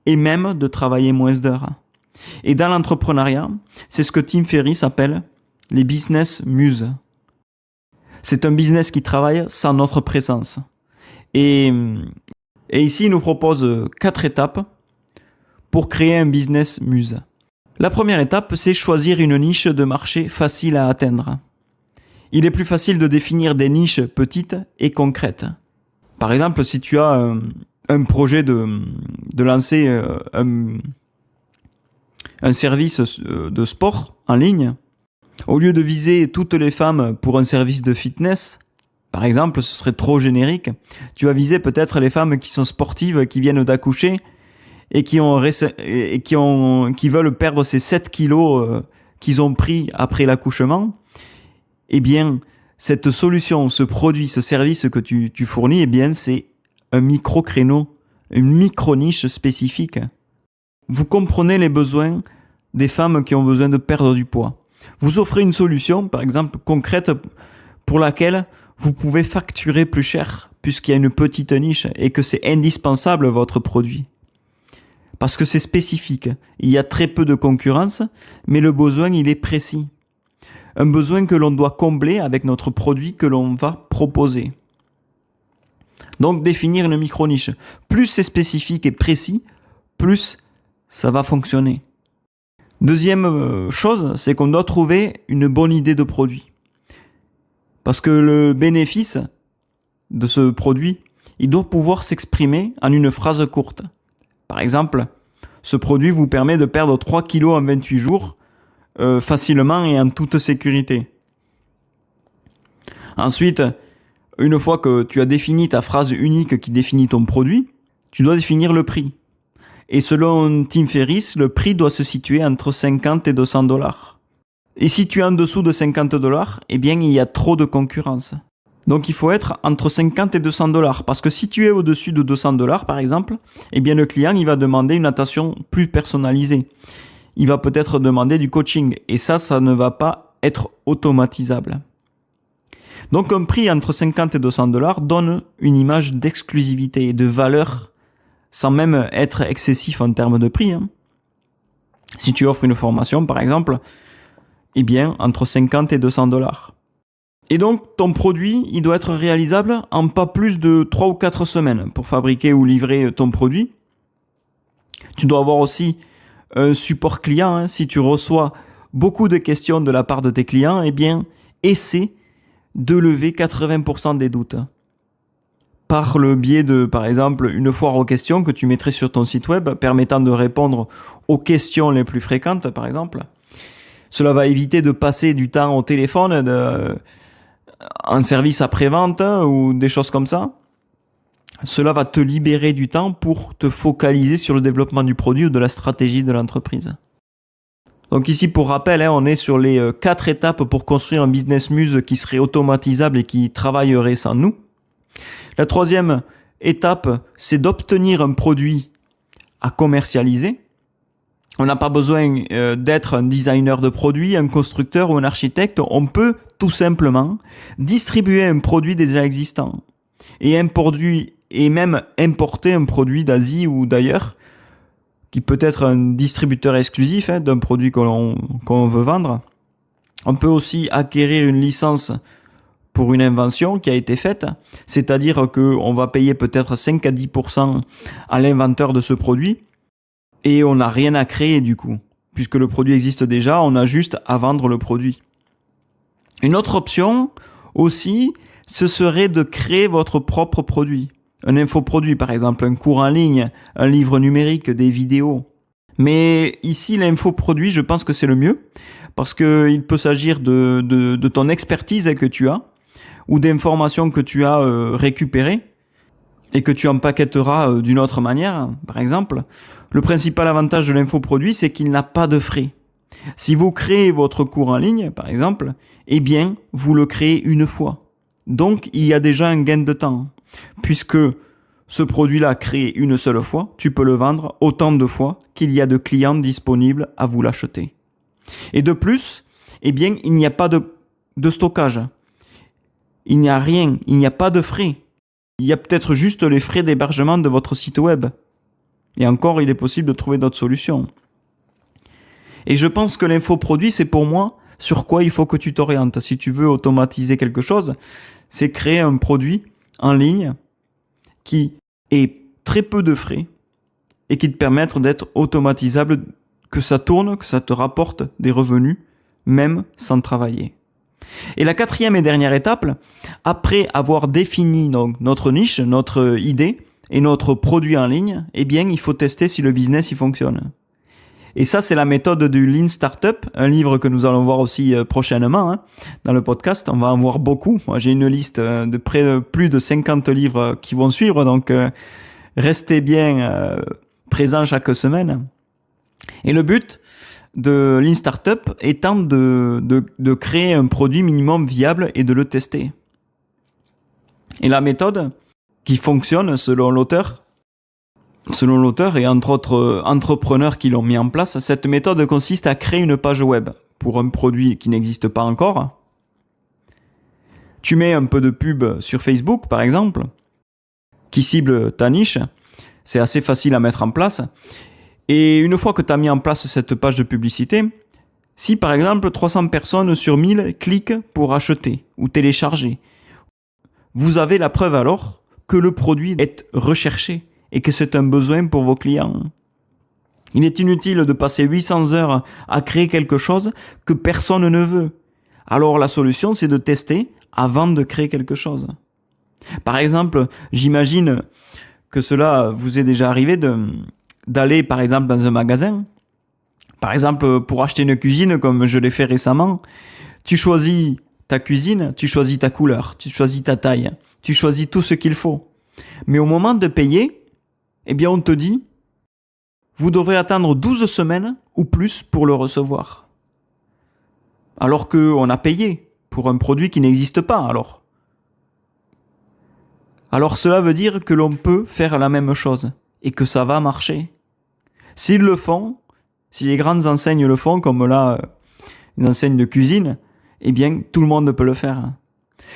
et même de travailler moins d'heures. Et dans l'entrepreneuriat, c'est ce que Tim Ferriss appelle les business muses. C'est un business qui travaille sans notre présence. Et ici, il nous propose 4 étapes pour créer un business muse. La première étape, c'est choisir une niche de marché facile à atteindre. Il est plus facile de définir des niches petites et concrètes. Par exemple, si tu as un projet de lancer un service de sport en ligne, au lieu de viser toutes les femmes pour un service de fitness, par exemple, ce serait trop générique, tu vas viser peut-être les femmes qui sont sportives, qui viennent d'accoucher et qui veulent perdre ces 7 kilos qu'ils ont pris après l'accouchement. Eh bien, cette solution, ce produit, ce service que tu fournis, eh bien, c'est un micro-créneau, une micro-niche spécifique. Vous comprenez les besoins des femmes qui ont besoin de perdre du poids. Vous offrez une solution, par exemple, concrète pour laquelle vous pouvez facturer plus cher puisqu'il y a une petite niche et que c'est indispensable votre produit. Parce que c'est spécifique. Il y a très peu de concurrence, mais le besoin, il est précis. Un besoin que l'on doit combler avec notre produit que l'on va proposer. Donc, définir une micro-niche. Plus c'est spécifique et précis, plus ça va fonctionner. Deuxième chose, c'est qu'on doit trouver une bonne idée de produit. Parce que le bénéfice de ce produit, il doit pouvoir s'exprimer en une phrase courte. Par exemple, ce produit vous permet de perdre 3 kilos en 28 jours facilement et en toute sécurité. Ensuite, une fois que tu as défini ta phrase unique qui définit ton produit, tu dois définir le prix. Et selon Tim Ferriss, le prix doit se situer entre 50 et 200 dollars. Et si tu es en dessous de 50 dollars, eh bien, il y a trop de concurrence. Donc, il faut être entre 50 et 200 dollars. Parce que si tu es au-dessus de 200 dollars, par exemple, eh bien, le client, il va demander une attention plus personnalisée. Il va peut-être demander du coaching. Et ça ne va pas être automatisable. Donc, un prix entre 50 et 200 dollars donne une image d'exclusivité et de valeur sans même être excessif en termes de prix. Si tu offres une formation, par exemple, eh bien, entre 50 et 200 dollars. Et donc, ton produit, il doit être réalisable en pas plus de 3 ou 4 semaines pour fabriquer ou livrer ton produit. Tu dois avoir aussi un support client. Si tu reçois beaucoup de questions de la part de tes clients, eh bien, essaie de lever 80% des doutes. Par le biais de, par exemple, une foire aux questions que tu mettrais sur ton site web permettant de répondre aux questions les plus fréquentes, par exemple. Cela va éviter de passer du temps au téléphone, en service après-vente ou des choses comme ça. Cela va te libérer du temps pour te focaliser sur le développement du produit ou de la stratégie de l'entreprise. Donc ici, pour rappel, on est sur les 4 étapes pour construire un business muse qui serait automatisable et qui travaillerait sans nous. La troisième étape, c'est d'obtenir un produit à commercialiser. On n'a pas besoin d'être un designer de produit, un constructeur ou un architecte. On peut tout simplement distribuer un produit déjà existant et même importer un produit d'Asie ou d'ailleurs qui peut être un distributeur exclusif d'un produit qu'on veut vendre. On peut aussi acquérir une licence pour une invention qui a été faite, c'est-à-dire qu'on va payer peut-être 5 à 10% à l'inventeur de ce produit et on n'a rien à créer du coup. Puisque le produit existe déjà, on a juste à vendre le produit. Une autre option aussi, ce serait de créer votre propre produit. Un infoproduit par exemple, un cours en ligne, un livre numérique, des vidéos. Mais ici, l'infoproduit, je pense que c'est le mieux parce qu'il peut s'agir de ton expertise que tu as ou d'informations que tu as récupérées et que tu empaquetteras d'une autre manière, par exemple. Le principal avantage de l'infoproduit, c'est qu'il n'a pas de frais. Si vous créez votre cours en ligne, par exemple, eh bien, vous le créez une fois. Donc, il y a déjà un gain de temps. Puisque ce produit-là créé une seule fois, tu peux le vendre autant de fois qu'il y a de clients disponibles à vous l'acheter. Et de plus, eh bien, il n'y a pas de stockage. Il n'y a rien, il n'y a pas de frais. Il y a peut-être juste les frais d'hébergement de votre site web. Et encore, il est possible de trouver d'autres solutions. Et je pense que l'infoproduit, c'est pour moi sur quoi il faut que tu t'orientes. Si tu veux automatiser quelque chose, c'est créer un produit en ligne qui ait très peu de frais et qui te permette d'être automatisable, que ça tourne, que ça te rapporte des revenus, même sans travailler. Et la quatrième et dernière étape, après avoir défini donc notre niche, notre idée et notre produit en ligne, eh bien, il faut tester si le business il fonctionne. Et ça, c'est la méthode du Lean Startup, un livre que nous allons voir aussi prochainement dans le podcast. On va en voir beaucoup. Moi, j'ai une liste de plus de 50 livres qui vont suivre, donc restez bien présents chaque semaine. Et le but de Lean Startup étant de créer un produit minimum viable et de le tester. Et la méthode qui fonctionne selon l'auteur et entre autres entrepreneurs qui l'ont mis en place, cette méthode consiste à créer une page web pour un produit qui n'existe pas encore. Tu mets un peu de pub sur Facebook par exemple, qui cible ta niche. C'est assez facile à mettre en place. Et une fois que tu as mis en place cette page de publicité, si par exemple 300 personnes sur 1000 cliquent pour acheter ou télécharger, vous avez la preuve alors que le produit est recherché et que c'est un besoin pour vos clients. Il est inutile de passer 800 heures à créer quelque chose que personne ne veut. Alors la solution, c'est de tester avant de créer quelque chose. Par exemple, j'imagine que cela vous est déjà arrivé d'aller par exemple dans un magasin. Par exemple, pour acheter une cuisine, comme je l'ai fait récemment, tu choisis ta cuisine, tu choisis ta couleur, tu choisis ta taille, tu choisis tout ce qu'il faut. Mais au moment de payer, eh bien on te dit, vous devrez attendre 12 semaines ou plus pour le recevoir. Alors qu'on a payé pour un produit qui n'existe pas alors. Alors cela veut dire que l'on peut faire la même chose et que ça va marcher. S'ils le font, si les grandes enseignes le font, comme là, une enseigne de cuisine, eh bien tout le monde peut le faire.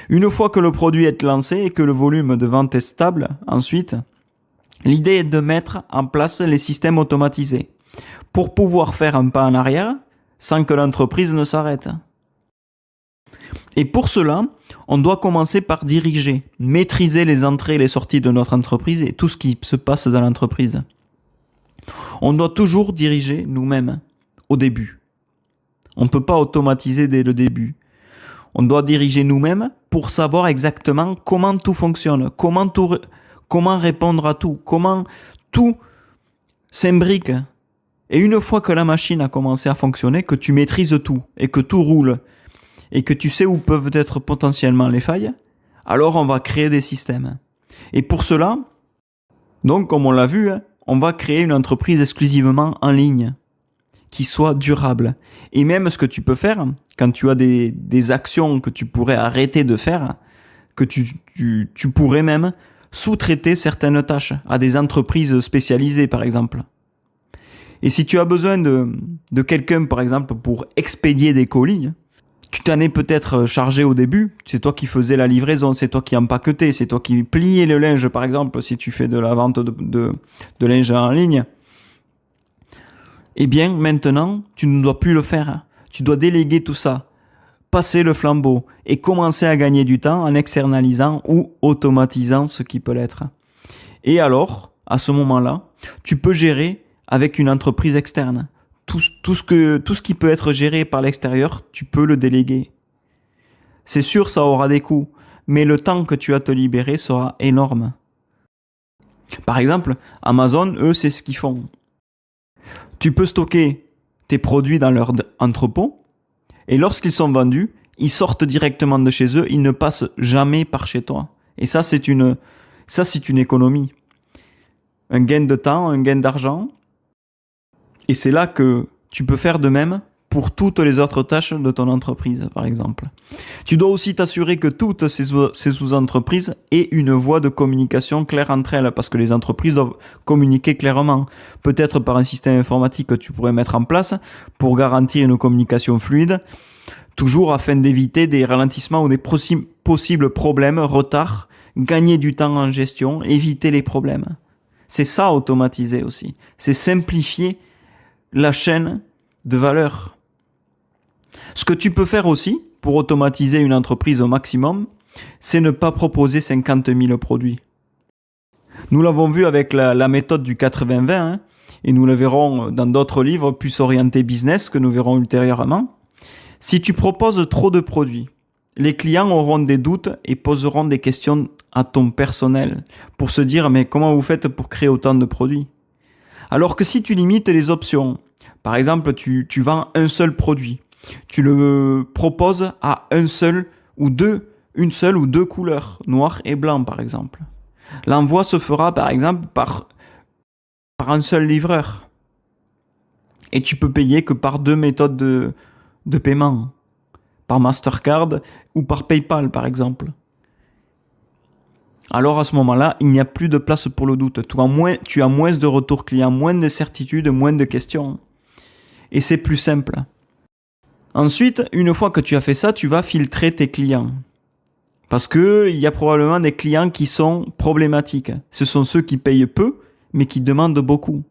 Une fois que le produit est lancé et que le volume de vente est stable, ensuite, l'idée est de mettre en place les systèmes automatisés pour pouvoir faire un pas en arrière sans que l'entreprise ne s'arrête. Et pour cela, on doit commencer par diriger, maîtriser les entrées et les sorties de notre entreprise et tout ce qui se passe dans l'entreprise. On doit toujours diriger nous-mêmes au début. On ne peut pas automatiser dès le début. On doit diriger nous-mêmes pour savoir exactement comment tout fonctionne, comment répondre à tout, comment tout s'imbrique. Et une fois que la machine a commencé à fonctionner, que tu maîtrises tout et que tout roule et que tu sais où peuvent être potentiellement les failles, alors on va créer des systèmes. Et pour cela, donc comme on l'a vu, on va créer une entreprise exclusivement en ligne qui soit durable. Et même ce que tu peux faire, quand tu as des actions que tu pourrais arrêter de faire, que tu pourrais même sous-traiter certaines tâches à des entreprises spécialisées, par exemple. Et si tu as besoin de quelqu'un, par exemple, pour expédier des colis, tu t'en es peut-être chargé au début, c'est toi qui faisais la livraison, c'est toi qui empaquetais, c'est toi qui pliais le linge, par exemple, si tu fais de la vente de linge en ligne. Eh bien, maintenant, tu ne dois plus le faire. Tu dois déléguer tout ça, passer le flambeau et commencer à gagner du temps en externalisant ou automatisant ce qui peut l'être. Et alors, à ce moment-là, tu peux gérer avec une entreprise externe. Tout ce qui peut être géré par l'extérieur, tu peux le déléguer. C'est sûr, ça aura des coûts, mais le temps que tu as te libérer sera énorme. Par exemple, Amazon, eux, c'est ce qu'ils font. Tu peux stocker tes produits dans leur entrepôt et lorsqu'ils sont vendus, ils sortent directement de chez eux, ils ne passent jamais par chez toi. Et ça, c'est une économie. Un gain de temps, un gain d'argent. Et c'est là que tu peux faire de même pour toutes les autres tâches de ton entreprise, par exemple. Tu dois aussi t'assurer que toutes ces sous-entreprises aient une voie de communication claire entre elles, parce que les entreprises doivent communiquer clairement. Peut-être par un système informatique que tu pourrais mettre en place pour garantir une communication fluide, toujours afin d'éviter des ralentissements ou des possibles problèmes, retards, gagner du temps en gestion, éviter les problèmes. C'est ça, automatiser aussi. C'est simplifier la chaîne de valeur. Ce que tu peux faire aussi pour automatiser une entreprise au maximum, c'est ne pas proposer 50 000 produits. Nous l'avons vu avec la méthode du 80-20, et nous le verrons dans d'autres livres plus orientés business que nous verrons ultérieurement. Si tu proposes trop de produits, les clients auront des doutes et poseront des questions à ton personnel pour se dire « mais comment vous faites pour créer autant de produits ?» Alors que si tu limites les options, par exemple, tu vends un seul produit, tu le proposes à une seule ou deux couleurs, noir et blanc par exemple. L'envoi se fera par exemple par un seul livreur. Et tu peux payer que par 2 méthodes de paiement, par Mastercard ou par PayPal par exemple. Alors à ce moment-là, il n'y a plus de place pour le doute. Tu as moins de retours clients, moins de certitudes, moins de questions. Et c'est plus simple. Ensuite, une fois que tu as fait ça, tu vas filtrer tes clients. Parce qu'il y a probablement des clients qui sont problématiques. Ce sont ceux qui payent peu, mais qui demandent beaucoup.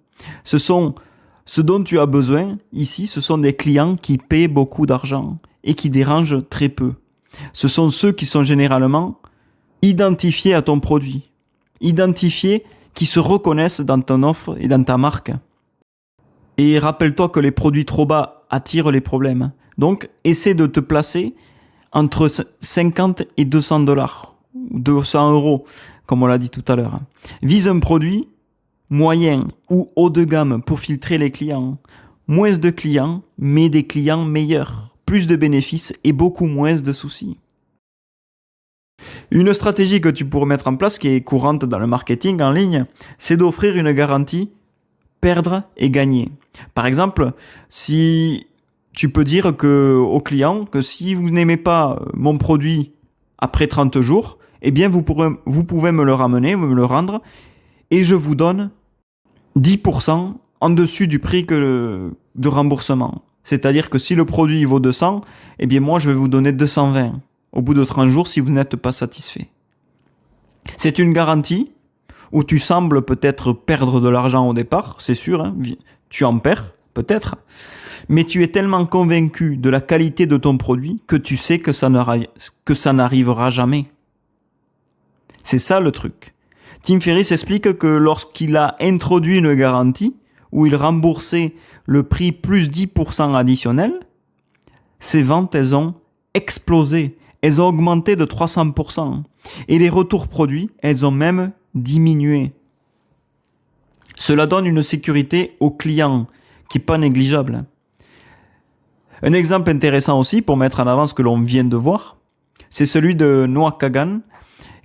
Ce dont tu as besoin ici, ce sont des clients qui paient beaucoup d'argent et qui dérangent très peu. Ce sont ceux qui sont généralement identifiés à ton produit, identifiés qui se reconnaissent dans ton offre et dans ta marque. Et rappelle-toi que les produits trop bas attirent les problèmes. Donc, essaie de te placer entre 50 et 200 $, 200 €, comme on l'a dit tout à l'heure. Vise un produit moyen ou haut de gamme pour filtrer les clients. Moins de clients, mais des clients meilleurs, plus de bénéfices et beaucoup moins de soucis. Une stratégie que tu pourrais mettre en place, qui est courante dans le marketing en ligne, c'est d'offrir une garantie perdre et gagner. Par exemple, si tu peux dire au client que si vous n'aimez pas mon produit après 30 jours, eh bien vous pouvez me le ramener, me le rendre, et je vous donne 10% en dessus du prix de remboursement. C'est-à-dire que si le produit vaut 200, eh bien moi je vais vous donner 220 au bout de 30 jours si vous n'êtes pas satisfait. C'est une garantie où tu sembles peut-être perdre de l'argent au départ, c'est sûr, hein, tu en perds peut-être, mais tu es tellement convaincu de la qualité de ton produit que tu sais que ça n'arrivera jamais. C'est ça le truc. Tim Ferriss explique que lorsqu'il a introduit une garantie où il remboursait le prix plus 10% additionnel, ses ventes, elles ont explosé. Elles ont augmenté de 300%. Et les retours produits, elles ont même diminué. Cela donne une sécurité aux clients qui n'est pas négligeable. Un exemple intéressant aussi pour mettre en avant ce que l'on vient de voir, c'est celui de Noah Kagan,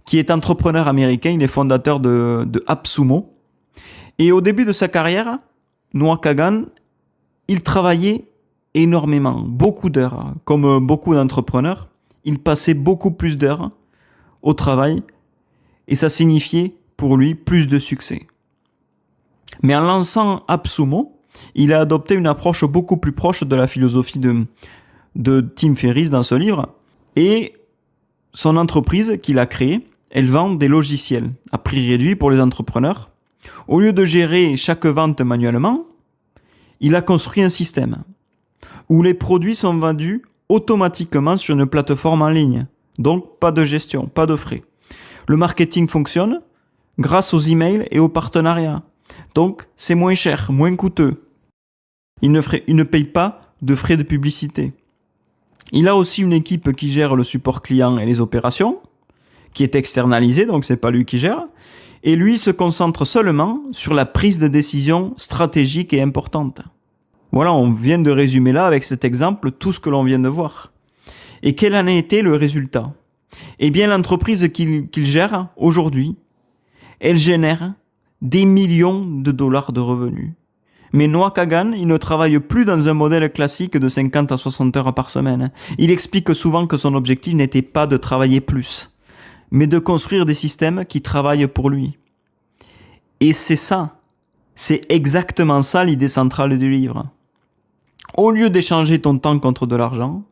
qui est entrepreneur américain, il est fondateur de AppSumo. Et au début de sa carrière, Noah Kagan, il travaillait énormément, beaucoup d'heures. Comme beaucoup d'entrepreneurs, il passait beaucoup plus d'heures au travail et ça signifiait pour lui plus de succès. Mais en lançant AppSumo, il a adopté une approche beaucoup plus proche de la philosophie de Tim Ferriss dans ce livre. Et son entreprise qu'il a créée, elle vend des logiciels à prix réduit pour les entrepreneurs. Au lieu de gérer chaque vente manuellement, il a construit un système où les produits sont vendus automatiquement sur une plateforme en ligne. Donc, pas de gestion, pas de frais. Le marketing fonctionne grâce aux emails et aux partenariats. Donc, c'est moins cher, moins coûteux. Il ne paye pas de frais de publicité. Il a aussi une équipe qui gère le support client et les opérations, qui est externalisée, donc c'est pas lui qui gère. Et lui se concentre seulement sur la prise de décision stratégique et importante. Voilà, on vient de résumer là, avec cet exemple, tout ce que l'on vient de voir. Et quel en a été le résultat ? Eh bien, l'entreprise qu'il gère aujourd'hui, elle génère des millions de dollars de revenus. Mais Noah Kagan, il ne travaille plus dans un modèle classique de 50 à 60 heures par semaine. Il explique souvent que son objectif n'était pas de travailler plus, mais de construire des systèmes qui travaillent pour lui. Et c'est ça, c'est exactement ça l'idée centrale du livre. Au lieu d'échanger ton temps contre de l'argent,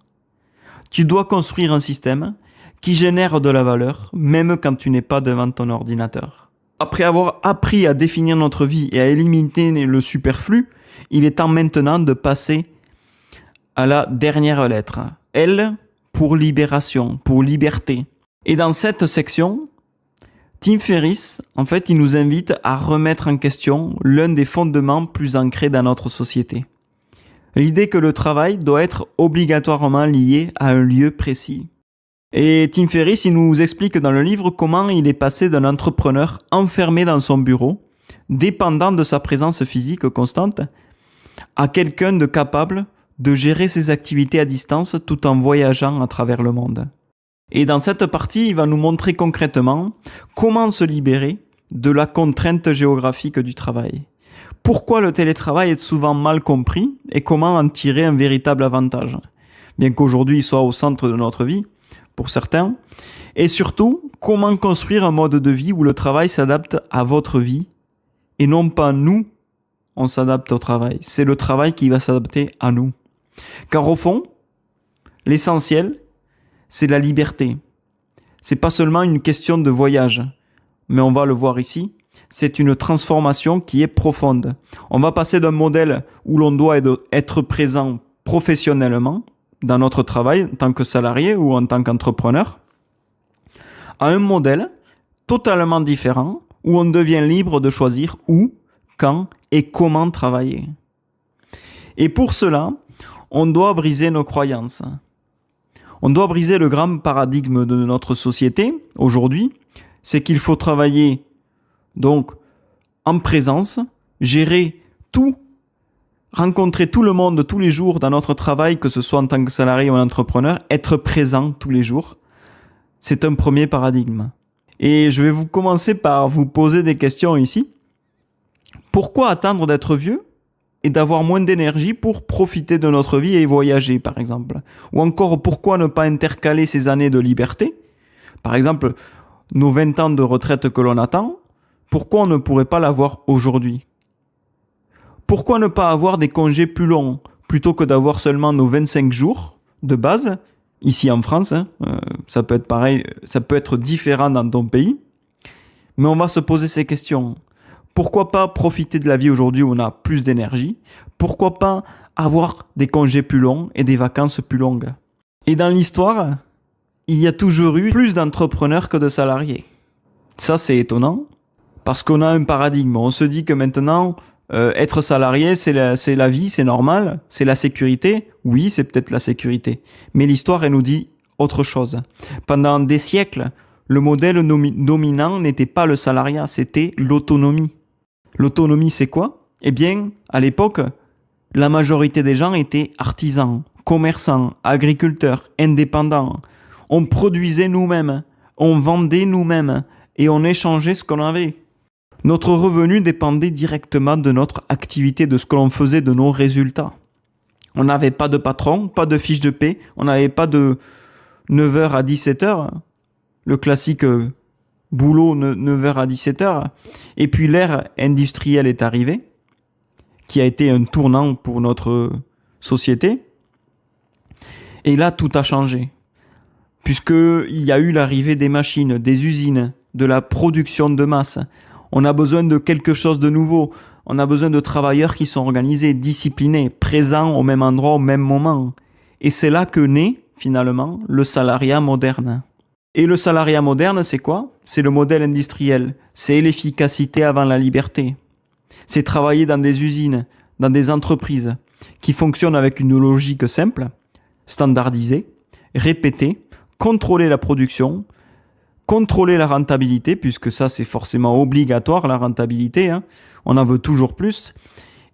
tu dois construire un système qui génère de la valeur, même quand tu n'es pas devant ton ordinateur. Après avoir appris à définir notre vie et à éliminer le superflu, il est temps maintenant de passer à la dernière lettre. L pour libération, pour liberté. Et dans cette section, Tim Ferriss, en fait, il nous invite à remettre en question l'un des fondements plus ancrés dans notre société. L'idée que le travail doit être obligatoirement lié à un lieu précis. Et Tim Ferriss, il nous explique dans le livre comment il est passé d'un entrepreneur enfermé dans son bureau, dépendant de sa présence physique constante, à quelqu'un de capable de gérer ses activités à distance tout en voyageant à travers le monde. Et dans cette partie, il va nous montrer concrètement comment se libérer de la contrainte géographique du travail. Pourquoi le télétravail est souvent mal compris et comment en tirer un véritable avantage, bien qu'aujourd'hui il soit au centre de notre vie, pour certains, et surtout, comment construire un mode de vie où le travail s'adapte à votre vie, et non pas nous, on s'adapte au travail. C'est le travail qui va s'adapter à nous. Car au fond, l'essentiel, c'est la liberté. C'est pas seulement une question de voyage, mais on va le voir ici, c'est une transformation qui est profonde. On va passer d'un modèle où l'on doit être présent professionnellement, dans notre travail en tant que salarié ou en tant qu'entrepreneur, à un modèle totalement différent où on devient libre de choisir où, quand et comment travailler. Et pour cela, on doit briser nos croyances. On doit briser le grand paradigme de notre société aujourd'hui, c'est qu'il faut travailler donc en présence, gérer tout rencontrer tout le monde tous les jours dans notre travail, que ce soit en tant que salarié ou entrepreneur, être présent tous les jours, c'est un premier paradigme. Et je vais vous commencer par vous poser des questions ici. Pourquoi attendre d'être vieux et d'avoir moins d'énergie pour profiter de notre vie et voyager, par exemple? Ou encore, pourquoi ne pas intercaler ces années de liberté? Par exemple, nos 20 ans de retraite que l'on attend, pourquoi on ne pourrait pas l'avoir aujourd'hui? Pourquoi ne pas avoir des congés plus longs plutôt que d'avoir seulement nos 25 jours de base, ici en France, ça peut être pareil, ça peut être différent dans ton pays, mais on va se poser ces questions. Pourquoi pas profiter de la vie aujourd'hui où on a plus d'énergie? Pourquoi pas avoir des congés plus longs et des vacances plus longues? Et dans l'histoire, il y a toujours eu plus d'entrepreneurs que de salariés. Ça, c'est étonnant, parce qu'on a un paradigme. On se dit que maintenant, être salarié, c'est la vie, c'est normal, c'est la sécurité. Oui, c'est peut-être la sécurité. Mais l'histoire, elle nous dit autre chose. Pendant des siècles, le modèle dominant n'était pas le salariat, c'était l'autonomie. L'autonomie, c'est quoi? Eh bien, à l'époque, la majorité des gens étaient artisans, commerçants, agriculteurs, indépendants. On produisait nous-mêmes, on vendait nous-mêmes et on échangeait ce qu'on avait. Notre revenu dépendait directement de notre activité, de ce que l'on faisait, de nos résultats. On n'avait pas de patron, pas de fiche de paie, on n'avait pas de 9h à 17h, le classique boulot 9h à 17h. Et puis l'ère industrielle est arrivée, qui a été un tournant pour notre société. Et là, tout a changé, puisqu'il y a eu l'arrivée des machines, des usines, de la production de masse. On a besoin de quelque chose de nouveau. On a besoin de travailleurs qui sont organisés, disciplinés, présents au même endroit, au même moment. Et c'est là que naît, finalement, le salariat moderne. Et le salariat moderne, c'est quoi? C'est le modèle industriel. C'est l'efficacité avant la liberté. C'est travailler dans des usines, dans des entreprises qui fonctionnent avec une logique simple, standardisée, répétée, contrôler la production, contrôler la rentabilité, puisque ça c'est forcément obligatoire, la rentabilité, on en veut toujours plus.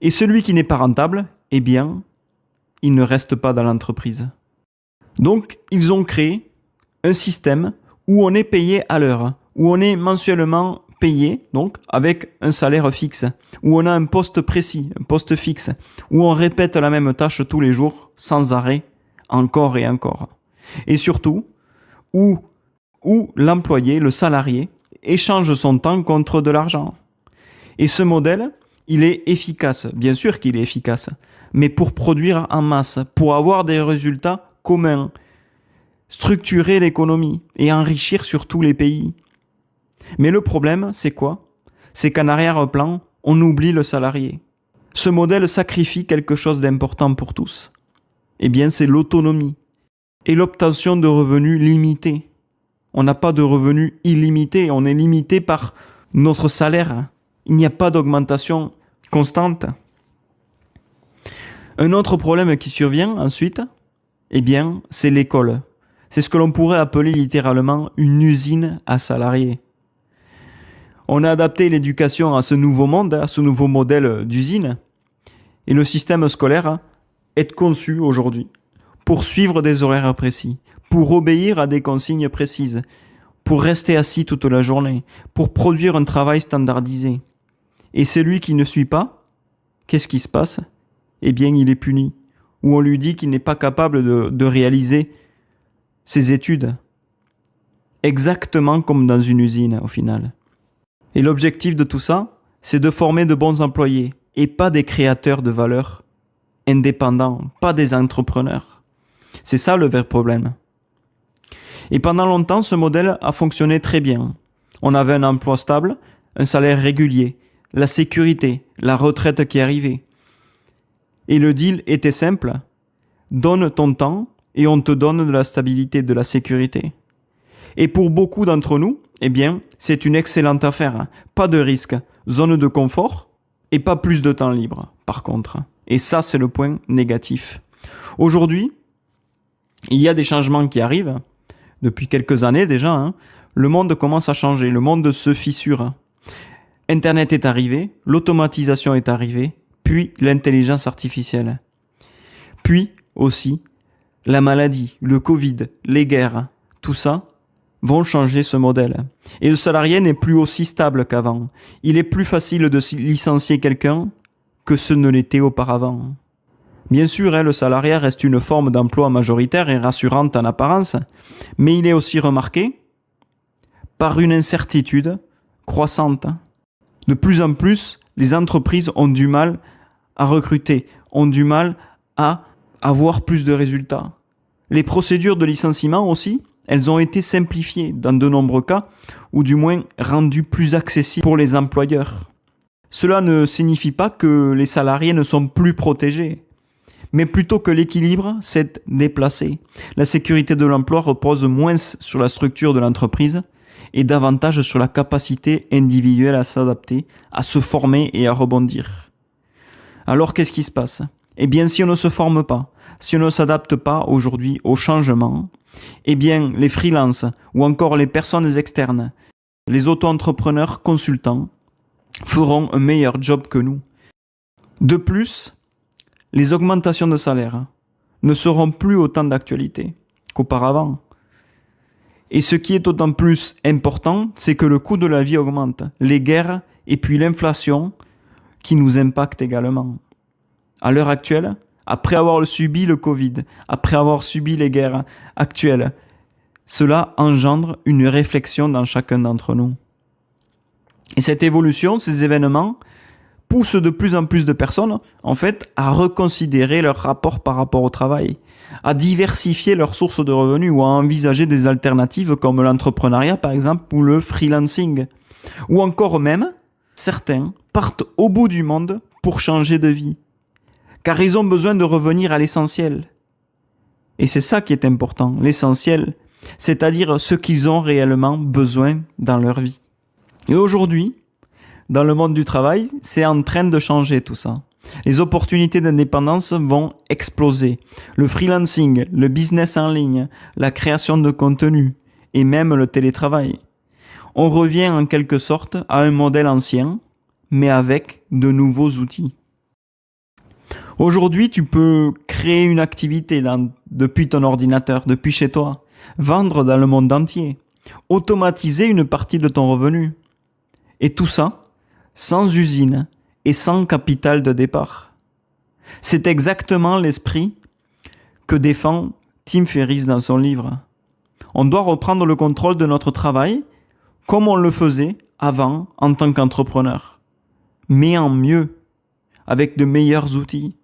Et celui qui n'est pas rentable, eh bien, il ne reste pas dans l'entreprise. Donc, ils ont créé un système où on est payé à l'heure, où on est mensuellement payé, donc avec un salaire fixe, où on a un poste précis, un poste fixe, où on répète la même tâche tous les jours, sans arrêt, encore et encore. Et surtout, où l'employé, le salarié, échange son temps contre de l'argent. Et ce modèle, il est efficace. Bien sûr qu'il est efficace, mais pour produire en masse, pour avoir des résultats communs, structurer l'économie et enrichir sur tous les pays. Mais le problème, c'est quoi? C'est qu'en arrière-plan, on oublie le salarié. Ce modèle sacrifie quelque chose d'important pour tous. Eh bien, c'est l'autonomie et l'obtention de revenus limités. On n'a pas de revenus illimités, on est limité par notre salaire. Il n'y a pas d'augmentation constante. Un autre problème qui survient ensuite, eh bien, c'est l'école. C'est ce que l'on pourrait appeler littéralement une usine à salariés. On a adapté l'éducation à ce nouveau monde, à ce nouveau modèle d'usine. Et le système scolaire est conçu aujourd'hui pour suivre des horaires précis, pour obéir à des consignes précises, pour rester assis toute la journée, pour produire un travail standardisé. Et celui qui ne suit pas, qu'est-ce qui se passe? Eh bien, il est puni. Ou on lui dit qu'il n'est pas capable de réaliser ses études. Exactement comme dans une usine, au final. Et l'objectif de tout ça, c'est de former de bons employés et pas des créateurs de valeur indépendants, pas des entrepreneurs. C'est ça le vrai problème. Et pendant longtemps, ce modèle a fonctionné très bien. On avait un emploi stable, un salaire régulier, la sécurité, la retraite qui arrivait. Et le deal était simple. Donne ton temps et on te donne de la stabilité, de la sécurité. Et pour beaucoup d'entre nous, eh bien, c'est une excellente affaire. Pas de risque, zone de confort et pas plus de temps libre, par contre. Et ça, c'est le point négatif. Aujourd'hui, il y a des changements qui arrivent. Depuis quelques années déjà, le monde commence à changer, le monde se fissure. Internet est arrivé, l'automatisation est arrivée, puis l'intelligence artificielle. Puis aussi la maladie, le Covid, les guerres, tout ça vont changer ce modèle. Et le salarié n'est plus aussi stable qu'avant. Il est plus facile de licencier quelqu'un que ce ne l'était auparavant. Bien sûr, le salariat reste une forme d'emploi majoritaire et rassurante en apparence, mais il est aussi remarqué par une incertitude croissante. De plus en plus, les entreprises ont du mal à recruter, ont du mal à avoir plus de résultats. Les procédures de licenciement aussi, elles ont été simplifiées dans de nombreux cas, ou du moins rendues plus accessibles pour les employeurs. Cela ne signifie pas que les salariés ne sont plus protégés, mais plutôt que l'équilibre s'est déplacé. La sécurité de l'emploi repose moins sur la structure de l'entreprise et davantage sur la capacité individuelle à s'adapter, à se former et à rebondir. Alors qu'est-ce qui se passe ? Eh bien, si on ne se forme pas, si on ne s'adapte pas aujourd'hui au changement, eh bien, les freelances ou encore les personnes externes, les auto-entrepreneurs consultants, feront un meilleur job que nous. De plus, les augmentations de salaire ne seront plus autant d'actualité qu'auparavant. Et ce qui est d'autant plus important, c'est que le coût de la vie augmente, les guerres et puis l'inflation qui nous impactent également. À l'heure actuelle, après avoir subi le Covid, après avoir subi les guerres actuelles, cela engendre une réflexion dans chacun d'entre nous. Et cette évolution, ces événements, poussent de plus en plus de personnes, en fait, à reconsidérer leur rapport par rapport au travail, à diversifier leurs sources de revenus ou à envisager des alternatives comme l'entrepreneuriat, par exemple, ou le freelancing. Ou encore même, certains partent au bout du monde pour changer de vie, car ils ont besoin de revenir à l'essentiel. Et c'est ça qui est important, l'essentiel, c'est-à-dire ce qu'ils ont réellement besoin dans leur vie. Et aujourd'hui, dans le monde du travail, c'est en train de changer tout ça. Les opportunités d'indépendance vont exploser. Le freelancing, le business en ligne, la création de contenu et même le télétravail. On revient en quelque sorte à un modèle ancien, mais avec de nouveaux outils. Aujourd'hui, tu peux créer une activité depuis ton ordinateur, depuis chez toi, vendre dans le monde entier, automatiser une partie de ton revenu. Et tout ça sans usine et sans capital de départ. C'est exactement l'esprit que défend Tim Ferriss dans son livre. On doit reprendre le contrôle de notre travail comme on le faisait avant en tant qu'entrepreneur, mais en mieux, avec de meilleurs outils.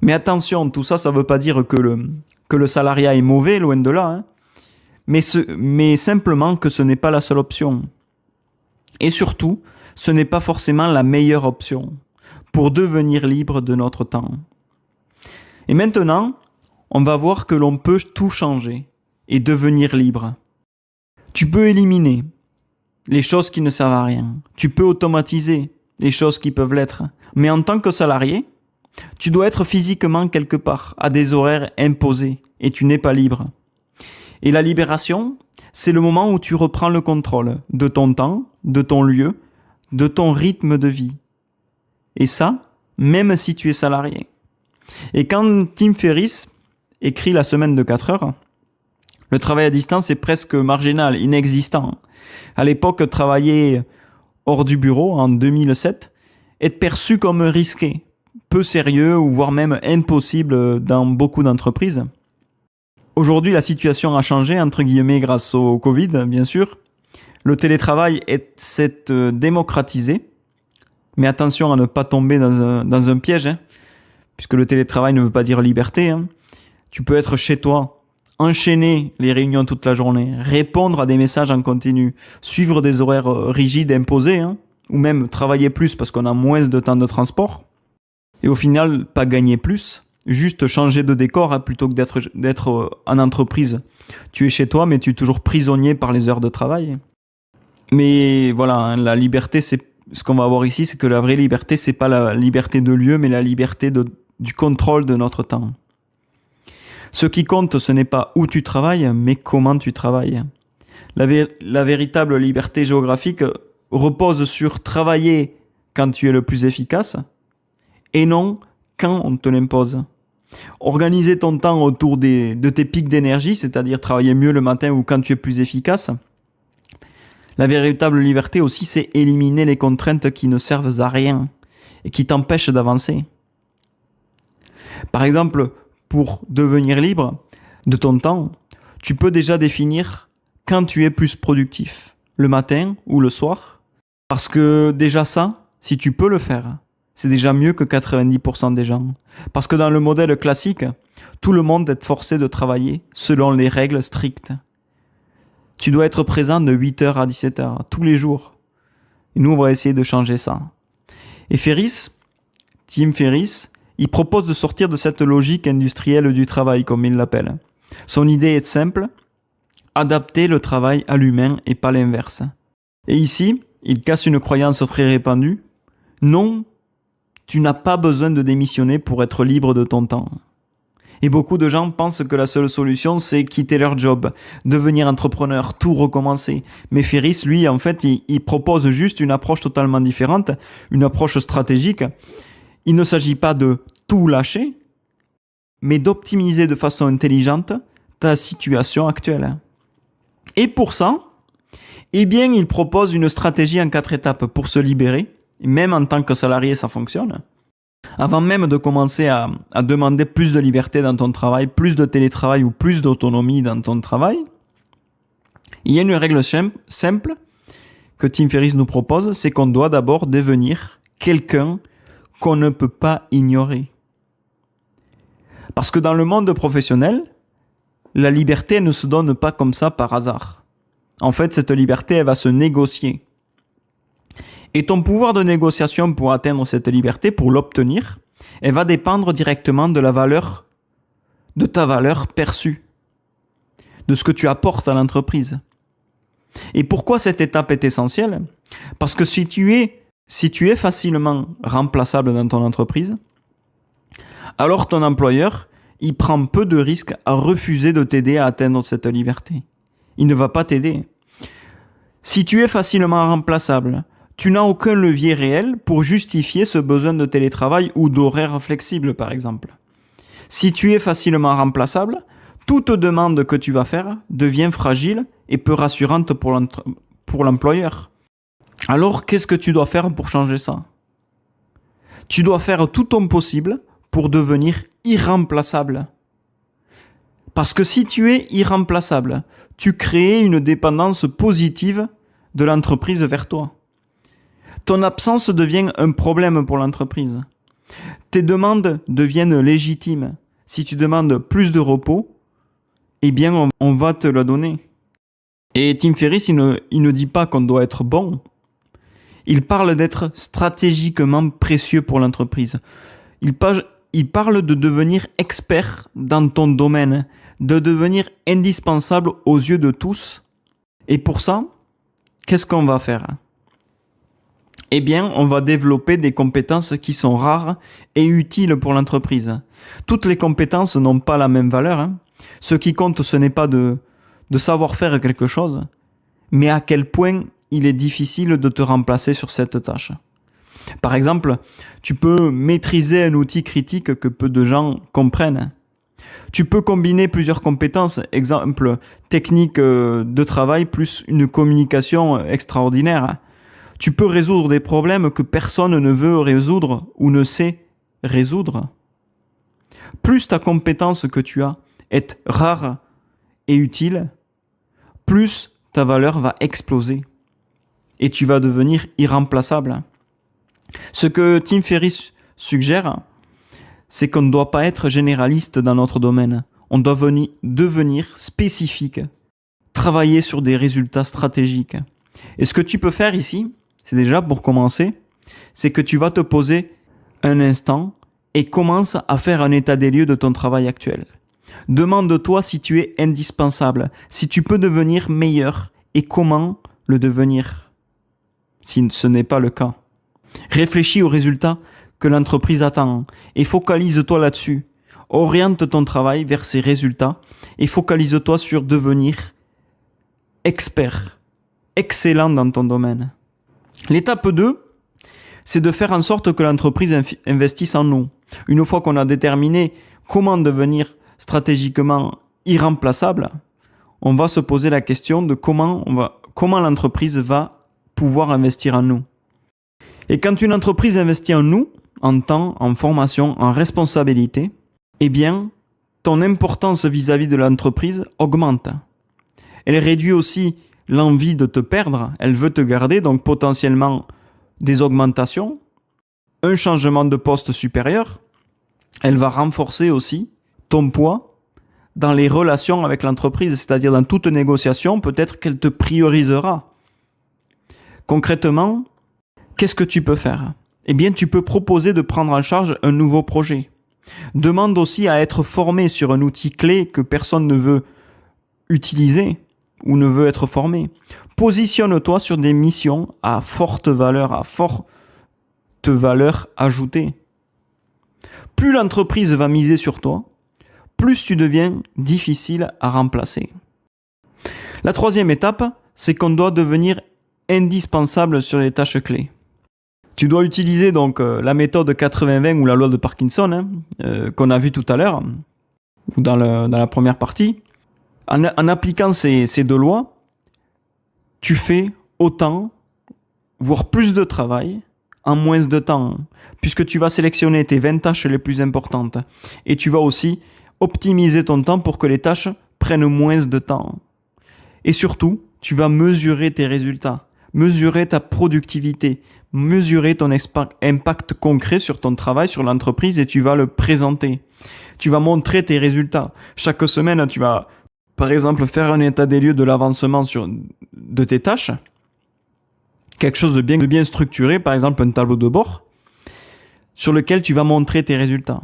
Mais attention, tout ça, ça ne veut pas dire que le salariat est mauvais, loin de là, mais simplement que ce n'est pas la seule option. Et surtout, ce n'est pas forcément la meilleure option pour devenir libre de notre temps. Et maintenant, on va voir que l'on peut tout changer et devenir libre. Tu peux éliminer les choses qui ne servent à rien. Tu peux automatiser les choses qui peuvent l'être. Mais en tant que salarié, tu dois être physiquement quelque part, à des horaires imposés, et tu n'es pas libre. Et la libération, c'est le moment où tu reprends le contrôle de ton temps, de ton lieu, de ton rythme de vie. Et ça, même si tu es salarié. Et quand Tim Ferriss écrit La semaine de 4 heures, le travail à distance est presque marginal, inexistant. À l'époque, travailler hors du bureau, en 2007, est perçu comme risqué, peu sérieux ou voire même impossible dans beaucoup d'entreprises. Aujourd'hui, la situation a changé, entre guillemets, grâce au Covid, bien sûr. Le télétravail s'est démocratisé, mais attention à ne pas tomber dans un piège, puisque le télétravail ne veut pas dire liberté. Tu peux être chez toi, enchaîner les réunions toute la journée, répondre à des messages en continu, suivre des horaires rigides imposés, ou même travailler plus parce qu'on a moins de temps de transport, et au final, pas gagner plus, juste changer de décor plutôt que d'être en entreprise. Tu es chez toi, mais tu es toujours prisonnier par les heures de travail. Mais voilà, la liberté, c'est ce qu'on va voir ici, c'est que la vraie liberté, c'est pas la liberté de lieu, mais la liberté du contrôle de notre temps. Ce qui compte, ce n'est pas où tu travailles, mais comment tu travailles. La véritable liberté géographique repose sur travailler quand tu es le plus efficace et non quand on te l'impose. Organiser ton temps autour de tes pics d'énergie, c'est-à-dire travailler mieux le matin ou quand tu es plus efficace. La véritable liberté aussi, c'est éliminer les contraintes qui ne servent à rien et qui t'empêchent d'avancer. Par exemple, pour devenir libre de ton temps, tu peux déjà définir quand tu es plus productif, le matin ou le soir. Parce que déjà ça, si tu peux le faire, c'est déjà mieux que 90% des gens. Parce que dans le modèle classique, tout le monde est forcé de travailler selon les règles strictes. Tu dois être présent de 8h à 17h tous les jours. Et nous, on va essayer de changer ça. Et Tim Ferriss, il propose de sortir de cette logique industrielle du travail, comme il l'appelle. Son idée est simple, adapter le travail à l'humain et pas l'inverse. Et ici, il casse une croyance très répandue. Non, tu n'as pas besoin de démissionner pour être libre de ton temps. Et beaucoup de gens pensent que la seule solution, c'est quitter leur job, devenir entrepreneur, tout recommencer. Mais Ferriss, lui, en fait, il propose juste une approche totalement différente, une approche stratégique. Il ne s'agit pas de tout lâcher, mais d'optimiser de façon intelligente ta situation actuelle. Et pour ça, eh bien, il propose une stratégie en 4 étapes pour se libérer. Même en tant que salarié, ça fonctionne. Avant même de commencer à demander plus de liberté dans ton travail, plus de télétravail ou plus d'autonomie dans ton travail, il y a une règle simple que Tim Ferriss nous propose, c'est qu'on doit d'abord devenir quelqu'un qu'on ne peut pas ignorer. Parce que dans le monde professionnel, la liberté ne se donne pas comme ça par hasard. En fait, cette liberté, elle va se négocier. Et ton pouvoir de négociation pour atteindre cette liberté, pour l'obtenir, elle va dépendre directement de ta valeur perçue, de ce que tu apportes à l'entreprise. Et pourquoi cette étape est essentielle ? Parce que si tu es facilement remplaçable dans ton entreprise, alors ton employeur, il prend peu de risques à refuser de t'aider à atteindre cette liberté. Il ne va pas t'aider. Si tu es facilement remplaçable, tu n'as aucun levier réel pour justifier ce besoin de télétravail ou d'horaire flexible, par exemple. Si tu es facilement remplaçable, toute demande que tu vas faire devient fragile et peu rassurante pour l'employeur. Alors, qu'est-ce que tu dois faire pour changer ça ? Tu dois faire tout ton possible pour devenir irremplaçable. Parce que si tu es irremplaçable, tu crées une dépendance positive de l'entreprise vers toi. Ton absence devient un problème pour l'entreprise. Tes demandes deviennent légitimes. Si tu demandes plus de repos, eh bien, on va te le donner. Et Tim Ferriss, il ne dit pas qu'on doit être bon. Il parle d'être stratégiquement précieux pour l'entreprise. Il parle de devenir expert dans ton domaine, de devenir indispensable aux yeux de tous. Et pour ça, qu'est-ce qu'on va faire ? Eh bien, on va développer des compétences qui sont rares et utiles pour l'entreprise. Toutes les compétences n'ont pas la même valeur. Ce qui compte, ce n'est pas de savoir faire quelque chose, mais à quel point il est difficile de te remplacer sur cette tâche. Par exemple, tu peux maîtriser un outil critique que peu de gens comprennent. Tu peux combiner plusieurs compétences, exemple technique de travail plus une communication extraordinaire. Tu peux résoudre des problèmes que personne ne veut résoudre ou ne sait résoudre. Plus ta compétence que tu as est rare et utile, plus ta valeur va exploser et tu vas devenir irremplaçable. Ce que Tim Ferriss suggère, c'est qu'on ne doit pas être généraliste dans notre domaine. On doit devenir spécifique, travailler sur des résultats stratégiques. Et ce que tu peux faire ici, c'est déjà pour commencer, c'est que tu vas te poser un instant et commence à faire un état des lieux de ton travail actuel. Demande-toi si tu es indispensable, si tu peux devenir meilleur et comment le devenir, si ce n'est pas le cas. Réfléchis aux résultats que l'entreprise attend et focalise-toi là-dessus. Oriente ton travail vers ces résultats et focalise-toi sur devenir expert, excellent dans ton domaine. L'étape 2, c'est de faire en sorte que l'entreprise investisse en nous. Une fois qu'on a déterminé comment devenir stratégiquement irremplaçable, on va se poser la question de comment l'entreprise va pouvoir investir en nous. Et quand une entreprise investit en nous, en temps, en formation, en responsabilité, eh bien, ton importance vis-à-vis de l'entreprise augmente. Elle réduit aussi l'envie de te perdre, elle veut te garder, donc potentiellement des augmentations, un changement de poste supérieur. Elle va renforcer aussi ton poids dans les relations avec l'entreprise, c'est-à-dire dans toute négociation, peut-être qu'elle te priorisera. Concrètement, qu'est-ce que tu peux faire ? Eh bien, tu peux proposer de prendre en charge un nouveau projet. Demande aussi à être formé sur un outil clé que personne ne veut utiliser ou ne veut être formé. Positionne-toi sur des missions à forte valeur ajoutée. Plus l'entreprise va miser sur toi, plus tu deviens difficile à remplacer. La troisième étape, c'est qu'on doit devenir indispensable sur les tâches clés. Tu dois utiliser donc la méthode 80-20 ou la loi de Parkinson qu'on a vu tout à l'heure, ou dans la première partie. En appliquant ces deux lois, tu fais autant, voire plus de travail en moins de temps, puisque tu vas sélectionner tes 20 tâches les plus importantes. Et tu vas aussi optimiser ton temps pour que les tâches prennent moins de temps. Et surtout, tu vas mesurer tes résultats, mesurer ta productivité, mesurer ton impact concret sur ton travail, sur l'entreprise, et tu vas le présenter. Tu vas montrer tes résultats. Chaque semaine, tu vas, par exemple, faire un état des lieux de l'avancement de tes tâches. Quelque chose de bien structuré, par exemple un tableau de bord, sur lequel tu vas montrer tes résultats.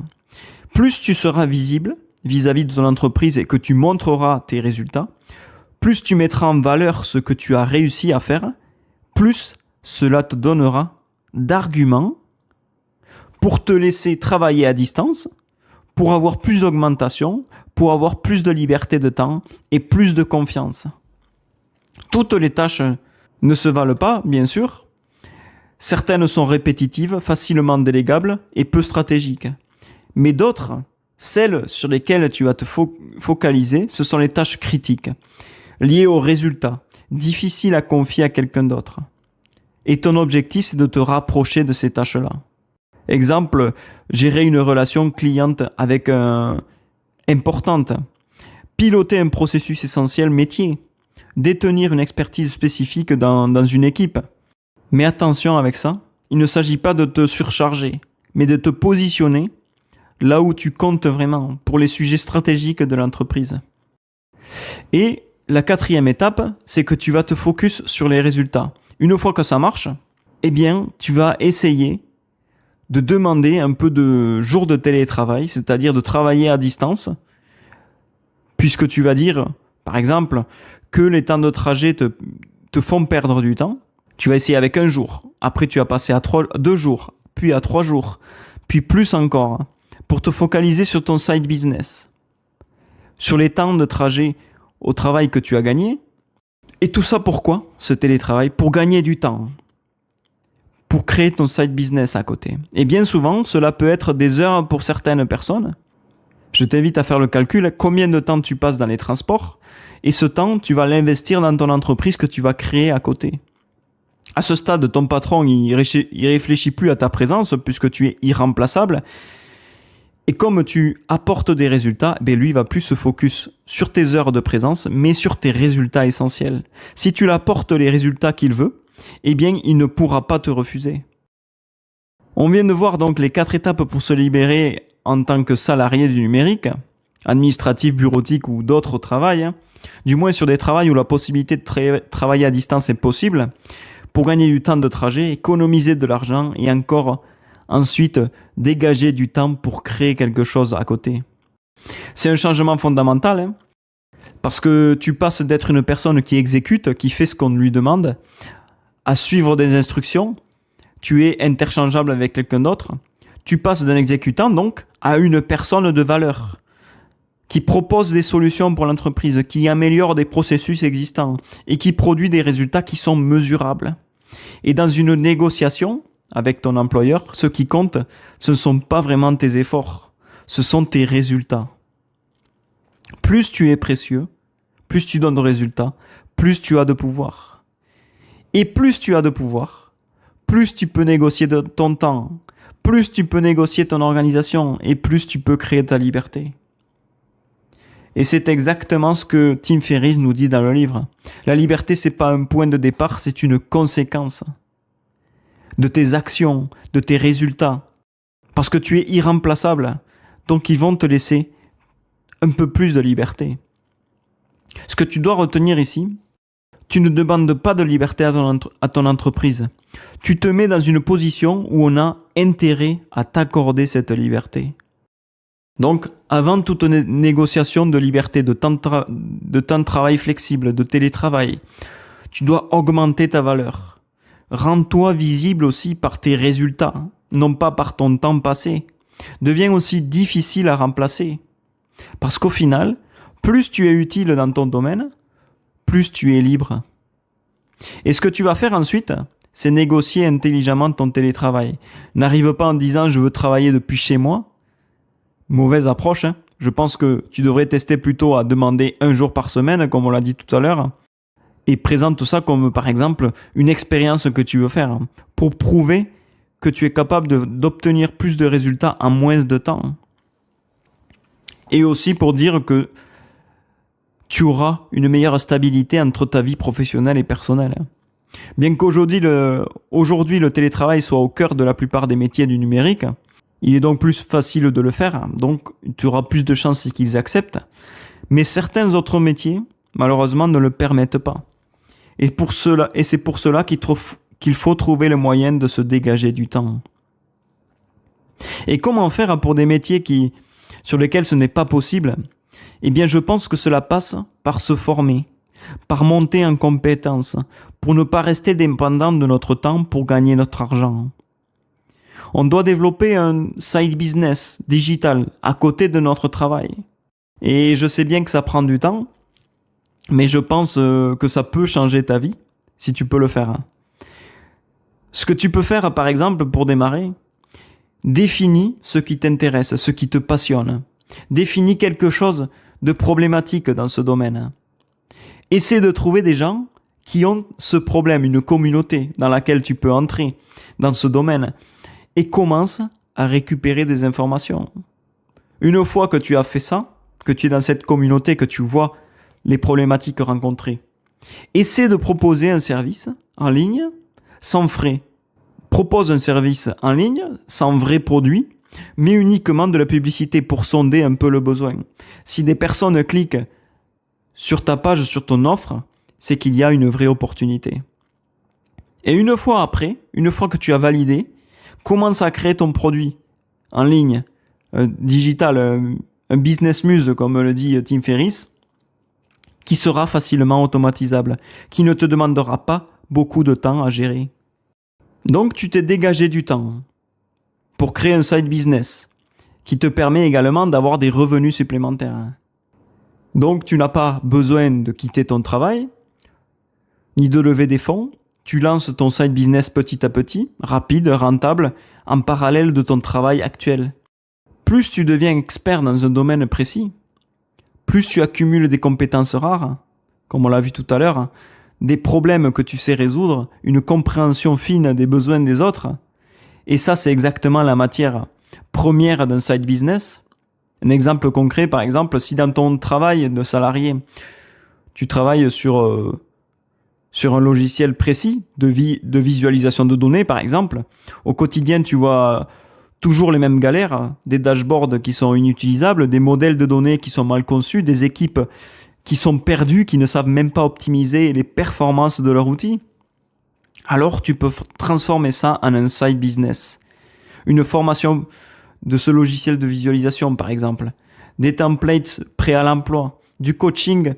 Plus tu seras visible vis-à-vis de ton entreprise et que tu montreras tes résultats, plus tu mettras en valeur ce que tu as réussi à faire, plus cela te donnera d'arguments pour te laisser travailler à distance, pour avoir plus d'augmentation, pour avoir plus de liberté de temps et plus de confiance. Toutes les tâches ne se valent pas, bien sûr. Certaines sont répétitives, facilement délégables et peu stratégiques. Mais d'autres, celles sur lesquelles tu vas te focaliser, ce sont les tâches critiques, liées aux résultats, difficiles à confier à quelqu'un d'autre. Et ton objectif, c'est de te rapprocher de ces tâches-là. Exemple, gérer une relation cliente importante, piloter un processus essentiel métier, détenir une expertise spécifique dans une équipe. Mais attention avec ça, il ne s'agit pas de te surcharger, mais de te positionner là où tu comptes vraiment pour les sujets stratégiques de l'entreprise. Et la quatrième étape, c'est que tu vas te focus sur les résultats. Une fois que ça marche, eh bien, tu vas essayer de demander un peu de jours de télétravail, c'est-à-dire de travailler à distance, puisque tu vas dire, par exemple, que les temps de trajet te font perdre du temps. Tu vas essayer avec un jour. Après, tu vas passer à 2 jours, puis à 3 jours, puis plus encore, pour te focaliser sur ton side business, sur les temps de trajet au travail que tu as gagné. Et tout ça pourquoi, ce télétravail? Pour gagner du temps, pour créer ton side business à côté. Et bien souvent, cela peut être des heures pour certaines personnes. Je t'invite à faire le calcul, combien de temps tu passes dans les transports, et ce temps, tu vas l'investir dans ton entreprise que tu vas créer à côté. À ce stade, ton patron, il réfléchit plus à ta présence puisque tu es irremplaçable. Et comme tu apportes des résultats, lui va plus se focus sur tes heures de présence, mais sur tes résultats essentiels. Si tu lui apportes les résultats qu'il veut, il ne pourra pas te refuser. On vient de voir donc les 4 étapes pour se libérer en tant que salarié du numérique, administratif, bureautique ou d'autres au travail, du moins sur des travails où la possibilité de travailler à distance est possible, pour gagner du temps de trajet, économiser de l'argent et encore ensuite dégager du temps pour créer quelque chose à côté. C'est un changement fondamental, parce que tu passes d'être une personne qui exécute, qui fait ce qu'on lui demande, à suivre des instructions. Tu es interchangeable avec quelqu'un d'autre. Tu passes d'un exécutant donc à une personne de valeur qui propose des solutions pour l'entreprise, qui améliore des processus existants et qui produit des résultats qui sont mesurables. Et dans une négociation, avec ton employeur, ce qui compte, ce ne sont pas vraiment tes efforts, ce sont tes résultats. Plus tu es précieux, plus tu donnes de résultats, plus tu as de pouvoir. Et plus tu as de pouvoir, plus tu peux négocier ton temps, plus tu peux négocier ton organisation et plus tu peux créer ta liberté. Et c'est exactement ce que Tim Ferriss nous dit dans le livre. La liberté, c'est pas un point de départ, c'est une conséquence de tes actions, de tes résultats. Parce que tu es irremplaçable, donc ils vont te laisser un peu plus de liberté. Ce que tu dois retenir ici, tu ne demandes pas de liberté à ton entreprise. Tu te mets dans une position où on a intérêt à t'accorder cette liberté. Donc, avant toute négociation de liberté, de temps de travail flexible, de télétravail, tu dois augmenter ta valeur. Rends-toi visible aussi par tes résultats, non pas par ton temps passé. Deviens aussi difficile à remplacer. Parce qu'au final, plus tu es utile dans ton domaine, plus tu es libre. Et ce que tu vas faire ensuite, c'est négocier intelligemment ton télétravail. N'arrive pas en disant « je veux travailler depuis chez moi ». Mauvaise approche. Je pense que tu devrais tester plutôt à demander 1 jour par semaine, comme on l'a dit tout à l'heure. Et présente ça comme, par exemple, une expérience que tu veux faire pour prouver que tu es capable d'obtenir plus de résultats en moins de temps. Et aussi pour dire que tu auras une meilleure stabilité entre ta vie professionnelle et personnelle. Bien qu'aujourd'hui le télétravail soit au cœur de la plupart des métiers du numérique, il est donc plus facile de le faire, donc tu auras plus de chances qu'ils acceptent. Mais certains autres métiers, malheureusement, ne le permettent pas. Et c'est pour cela qu'il faut trouver le moyen de se dégager du temps. Et comment faire pour des métiers sur lesquels ce n'est pas possible ? Eh bien, je pense que cela passe par se former, par monter en compétences, pour ne pas rester dépendant de notre temps pour gagner notre argent. On doit développer un side business digital à côté de notre travail. Et je sais bien que ça prend du temps, mais je pense que ça peut changer ta vie, si tu peux le faire. Ce que tu peux faire, par exemple, pour démarrer, définis ce qui t'intéresse, ce qui te passionne. Définis quelque chose de problématique dans ce domaine. Essaie de trouver des gens qui ont ce problème, une communauté dans laquelle tu peux entrer dans ce domaine et commence à récupérer des informations. Une fois que tu as fait ça, que tu es dans cette communauté, que tu vois les problématiques rencontrées, essaie de proposer un service en ligne sans frais. Propose un service en ligne sans vrai produit, mais uniquement de la publicité pour sonder un peu le besoin. Si des personnes cliquent sur ta page, sur ton offre, c'est qu'il y a une vraie opportunité. Et une fois que tu as validé, commence à créer ton produit en ligne, digital, un business muse, comme le dit Tim Ferriss, qui sera facilement automatisable, qui ne te demandera pas beaucoup de temps à gérer. Donc, tu t'es dégagé du temps pour créer un side business qui te permet également d'avoir des revenus supplémentaires. Donc, tu n'as pas besoin de quitter ton travail, ni de lever des fonds. Tu lances ton side business petit à petit, rapide, rentable, en parallèle de ton travail actuel. Plus tu deviens expert dans un domaine précis, plus tu accumules des compétences rares, comme on l'a vu tout à l'heure, des problèmes que tu sais résoudre, une compréhension fine des besoins des autres. Et ça, c'est exactement la matière première d'un side business. Un exemple concret, par exemple, si dans ton travail de salarié, tu travailles sur un logiciel précis de visualisation de données, par exemple, au quotidien, tu vois toujours les mêmes galères, des dashboards qui sont inutilisables, des modèles de données qui sont mal conçus, des équipes qui sont perdues, qui ne savent même pas optimiser les performances de leur outil. Alors, tu peux transformer ça en un side business. Une formation de ce logiciel de visualisation, par exemple. Des templates prêts à l'emploi. Du coaching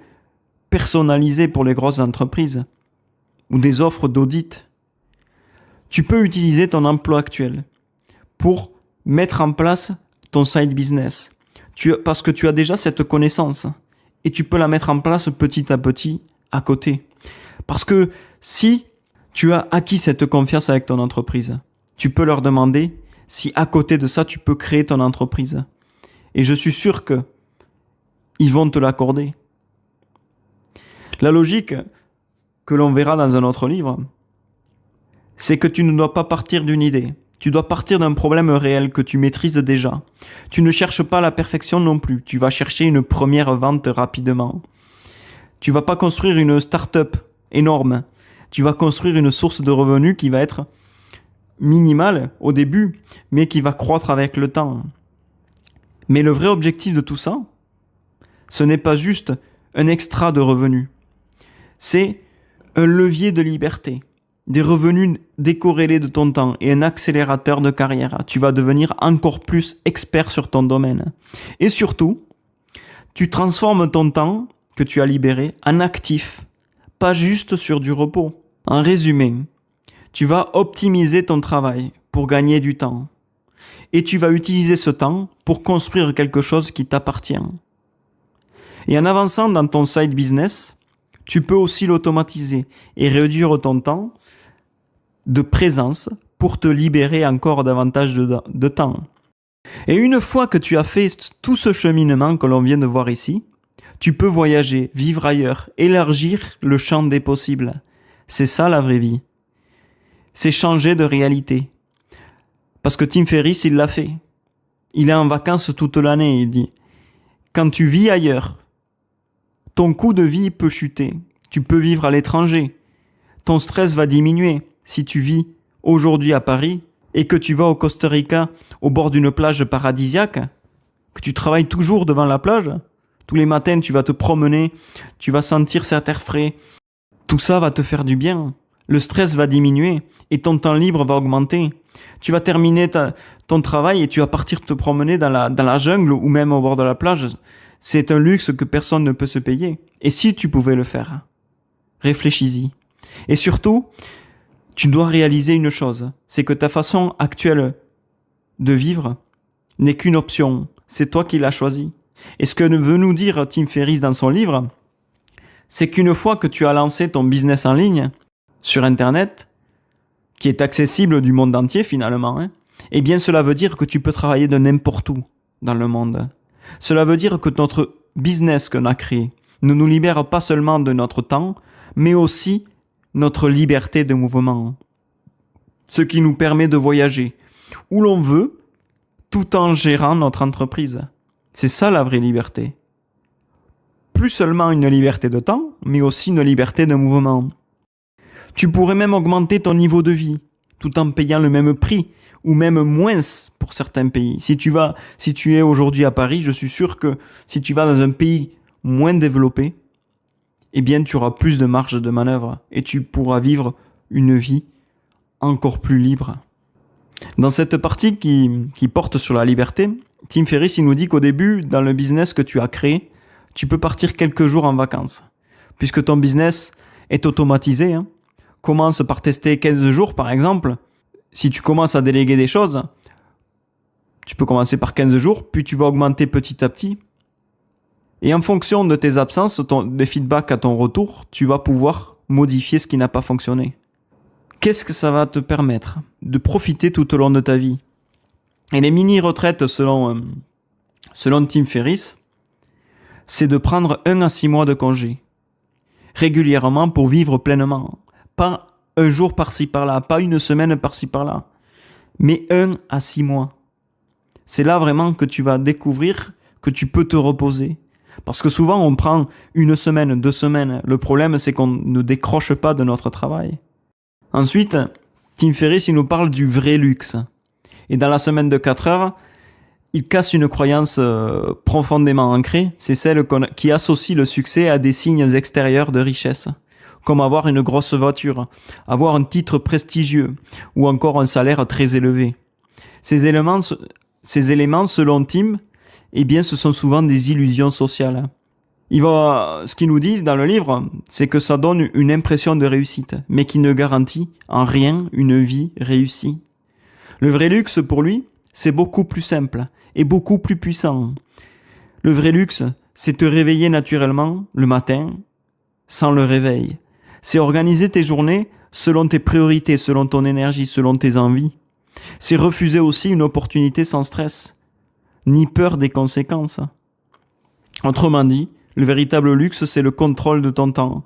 personnalisé pour les grosses entreprises. Ou des offres d'audit. Tu peux utiliser ton emploi actuel pour mettre en place ton side business. Parce que tu as déjà cette connaissance. Et tu peux la mettre en place petit à petit à côté. Parce que si tu as acquis cette confiance avec ton entreprise, tu peux leur demander si à côté de ça, tu peux créer ton entreprise. Et je suis sûr que ils vont te l'accorder. La logique que l'on verra dans un autre livre, c'est que tu ne dois pas partir d'une idée. Tu dois partir d'un problème réel que tu maîtrises déjà. Tu ne cherches pas la perfection non plus. Tu vas chercher une première vente rapidement. Tu vas pas construire une start-up énorme. Tu vas construire une source de revenus qui va être minimale au début, mais qui va croître avec le temps. Mais le vrai objectif de tout ça, ce n'est pas juste un extra de revenus. C'est un levier de liberté, des revenus décorrélés de ton temps et un accélérateur de carrière. Tu vas devenir encore plus expert sur ton domaine. Et surtout, tu transformes ton temps que tu as libéré en actif, pas juste sur du repos. En résumé, tu vas optimiser ton travail pour gagner du temps. Et tu vas utiliser ce temps pour construire quelque chose qui t'appartient. Et en avançant dans ton side business, tu peux aussi l'automatiser et réduire ton temps de présence pour te libérer encore davantage de temps. Et une fois que tu as fait tout ce cheminement que l'on vient de voir ici, tu peux voyager, vivre ailleurs, élargir le champ des possibles. C'est ça la vraie vie. C'est changer de réalité. Parce que Tim Ferriss, il l'a fait. Il est en vacances toute l'année, il dit. Quand tu vis ailleurs, ton coût de vie peut chuter. Tu peux vivre à l'étranger. Ton stress va diminuer si tu vis aujourd'hui à Paris et que tu vas au Costa Rica au bord d'une plage paradisiaque, que tu travailles toujours devant la plage. Tous les matins, tu vas te promener, tu vas sentir cet air frais. Tout ça va te faire du bien. Le stress va diminuer et ton temps libre va augmenter. Tu vas terminer ton travail et tu vas partir te promener dans la jungle ou même au bord de la plage. C'est un luxe que personne ne peut se payer. Et si tu pouvais le faire, réfléchis-y. Et surtout, tu dois réaliser une chose, c'est que ta façon actuelle de vivre n'est qu'une option. C'est toi qui l'as choisie. Et ce que veut nous dire Tim Ferriss dans son livre, c'est qu'une fois que tu as lancé ton business en ligne, sur Internet, qui est accessible du monde entier finalement, eh bien cela veut dire que tu peux travailler de n'importe où dans le monde. Cela veut dire que notre business qu'on a créé ne nous libère pas seulement de notre temps, mais aussi notre liberté de mouvement. Ce qui nous permet de voyager où l'on veut, tout en gérant notre entreprise. C'est ça la vraie liberté. Plus seulement une liberté de temps, mais aussi une liberté de mouvement. Tu pourrais même augmenter ton niveau de vie, tout en payant le même prix, ou même moins pour certains pays. Si tu es aujourd'hui à Paris, je suis sûr que si tu vas dans un pays moins développé, eh bien tu auras plus de marge de manœuvre et tu pourras vivre une vie encore plus libre. Dans cette partie qui porte sur la liberté, Tim Ferriss il nous dit qu'au début, dans le business que tu as créé, tu peux partir quelques jours en vacances. Puisque ton business est automatisé, commence par tester 15 jours par exemple. Si tu commences à déléguer des choses, tu peux commencer par 15 jours, puis tu vas augmenter petit à petit. Et en fonction de tes absences, des feedbacks à ton retour, tu vas pouvoir modifier ce qui n'a pas fonctionné. Qu'est-ce que ça va te permettre? De profiter tout au long de ta vie. Et les mini-retraites, selon Tim Ferriss, c'est de prendre 1 à 6 mois de congé. Régulièrement pour vivre pleinement. Pas un jour par-ci par-là, pas une semaine par-ci par-là. Mais 1 à 6 mois. C'est là vraiment que tu vas découvrir que tu peux te reposer. Parce que souvent on prend 1 semaine, 2 semaines. Le problème c'est qu'on ne décroche pas de notre travail. Ensuite, Tim Ferriss il nous parle du vrai luxe. Et dans la semaine de 4 heures, il casse une croyance profondément ancrée. C'est celle qui associe le succès à des signes extérieurs de richesse. Comme avoir une grosse voiture, avoir un titre prestigieux ou encore un salaire très élevé. Ces éléments, selon Tim, eh bien, ce sont souvent des illusions sociales. Ce qu'il nous dit dans le livre, c'est que ça donne une impression de réussite, mais qui ne garantit en rien une vie réussie. Le vrai luxe, pour lui, c'est beaucoup plus simple et beaucoup plus puissant. Le vrai luxe, c'est te réveiller naturellement le matin, sans le réveil. C'est organiser tes journées selon tes priorités, selon ton énergie, selon tes envies. C'est refuser aussi une opportunité sans stress, ni peur des conséquences. Autrement dit, le véritable luxe, c'est le contrôle de ton temps.